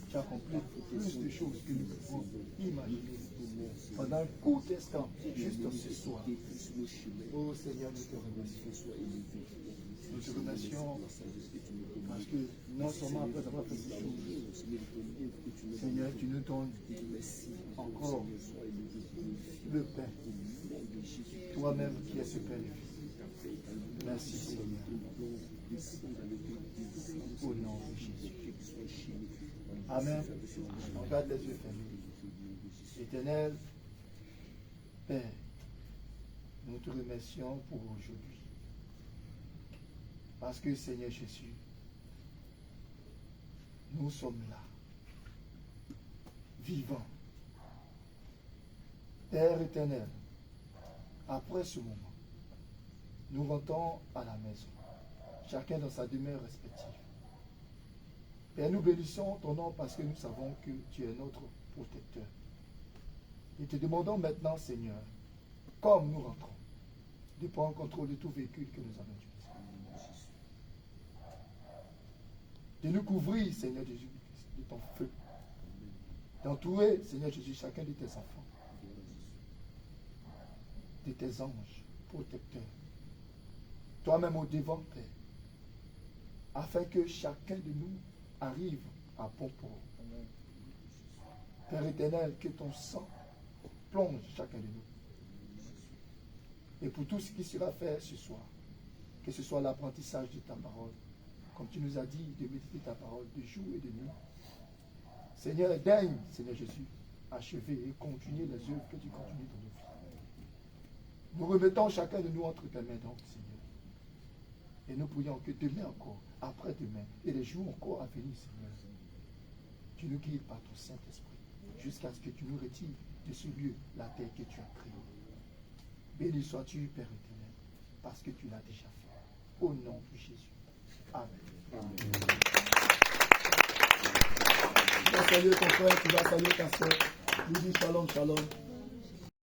Tu as accompli plus de choses que nous pouvons imaginer. Pendant un court instant, juste ce soir. Oh Seigneur, nous te remercions. Nous te remercions parce que non seulement après avoir fait ces choses, Seigneur, tu nous donnes encore le pain. Toi-même qui es ce pain de vie. Merci Seigneur. Au nom de Jésus. Amen. On garde les yeux fermés. Éternel Père, nous te remercions pour aujourd'hui. Parce que Seigneur Jésus, nous sommes là, vivants. Père éternel, après ce moment, nous rentrons à la maison, chacun dans sa demeure respective. Père, nous bénissons ton nom parce que nous savons que tu es notre protecteur. Et te demandons maintenant, Seigneur, comme nous rentrons, de prendre contrôle de tout véhicule que nous avons utilisé. De nous couvrir, Seigneur Jésus, de ton feu. D'entourer, Seigneur Jésus, chacun de tes enfants, de tes anges protecteurs. Toi-même au devant, Père, afin que chacun de nous arrive à bon port. Père éternel, que ton sang plonge chacun de nous. Et pour tout ce qui sera fait ce soir, que ce soit l'apprentissage de ta parole, comme tu nous as dit de méditer ta parole de jour et de nuit. Seigneur, daigne, Seigneur Jésus, achever et continuer les œuvres que tu continues dans nos vies. Nous remettons chacun de nous entre tes mains, donc, Seigneur. Et nous prions que demain encore, après-demain, et les jours encore à venir, Seigneur, tu nous guides par ton Saint-Esprit, jusqu'à ce que tu nous retires de ce lieu, la terre que tu as créée. Béni sois-tu, Père éternel, parce que tu l'as déjà fait. Au nom de Jésus. Amen. Amen. Tu vas saluer ton frère, tu vas saluer ta soeur. Nous dis shalom, shalom.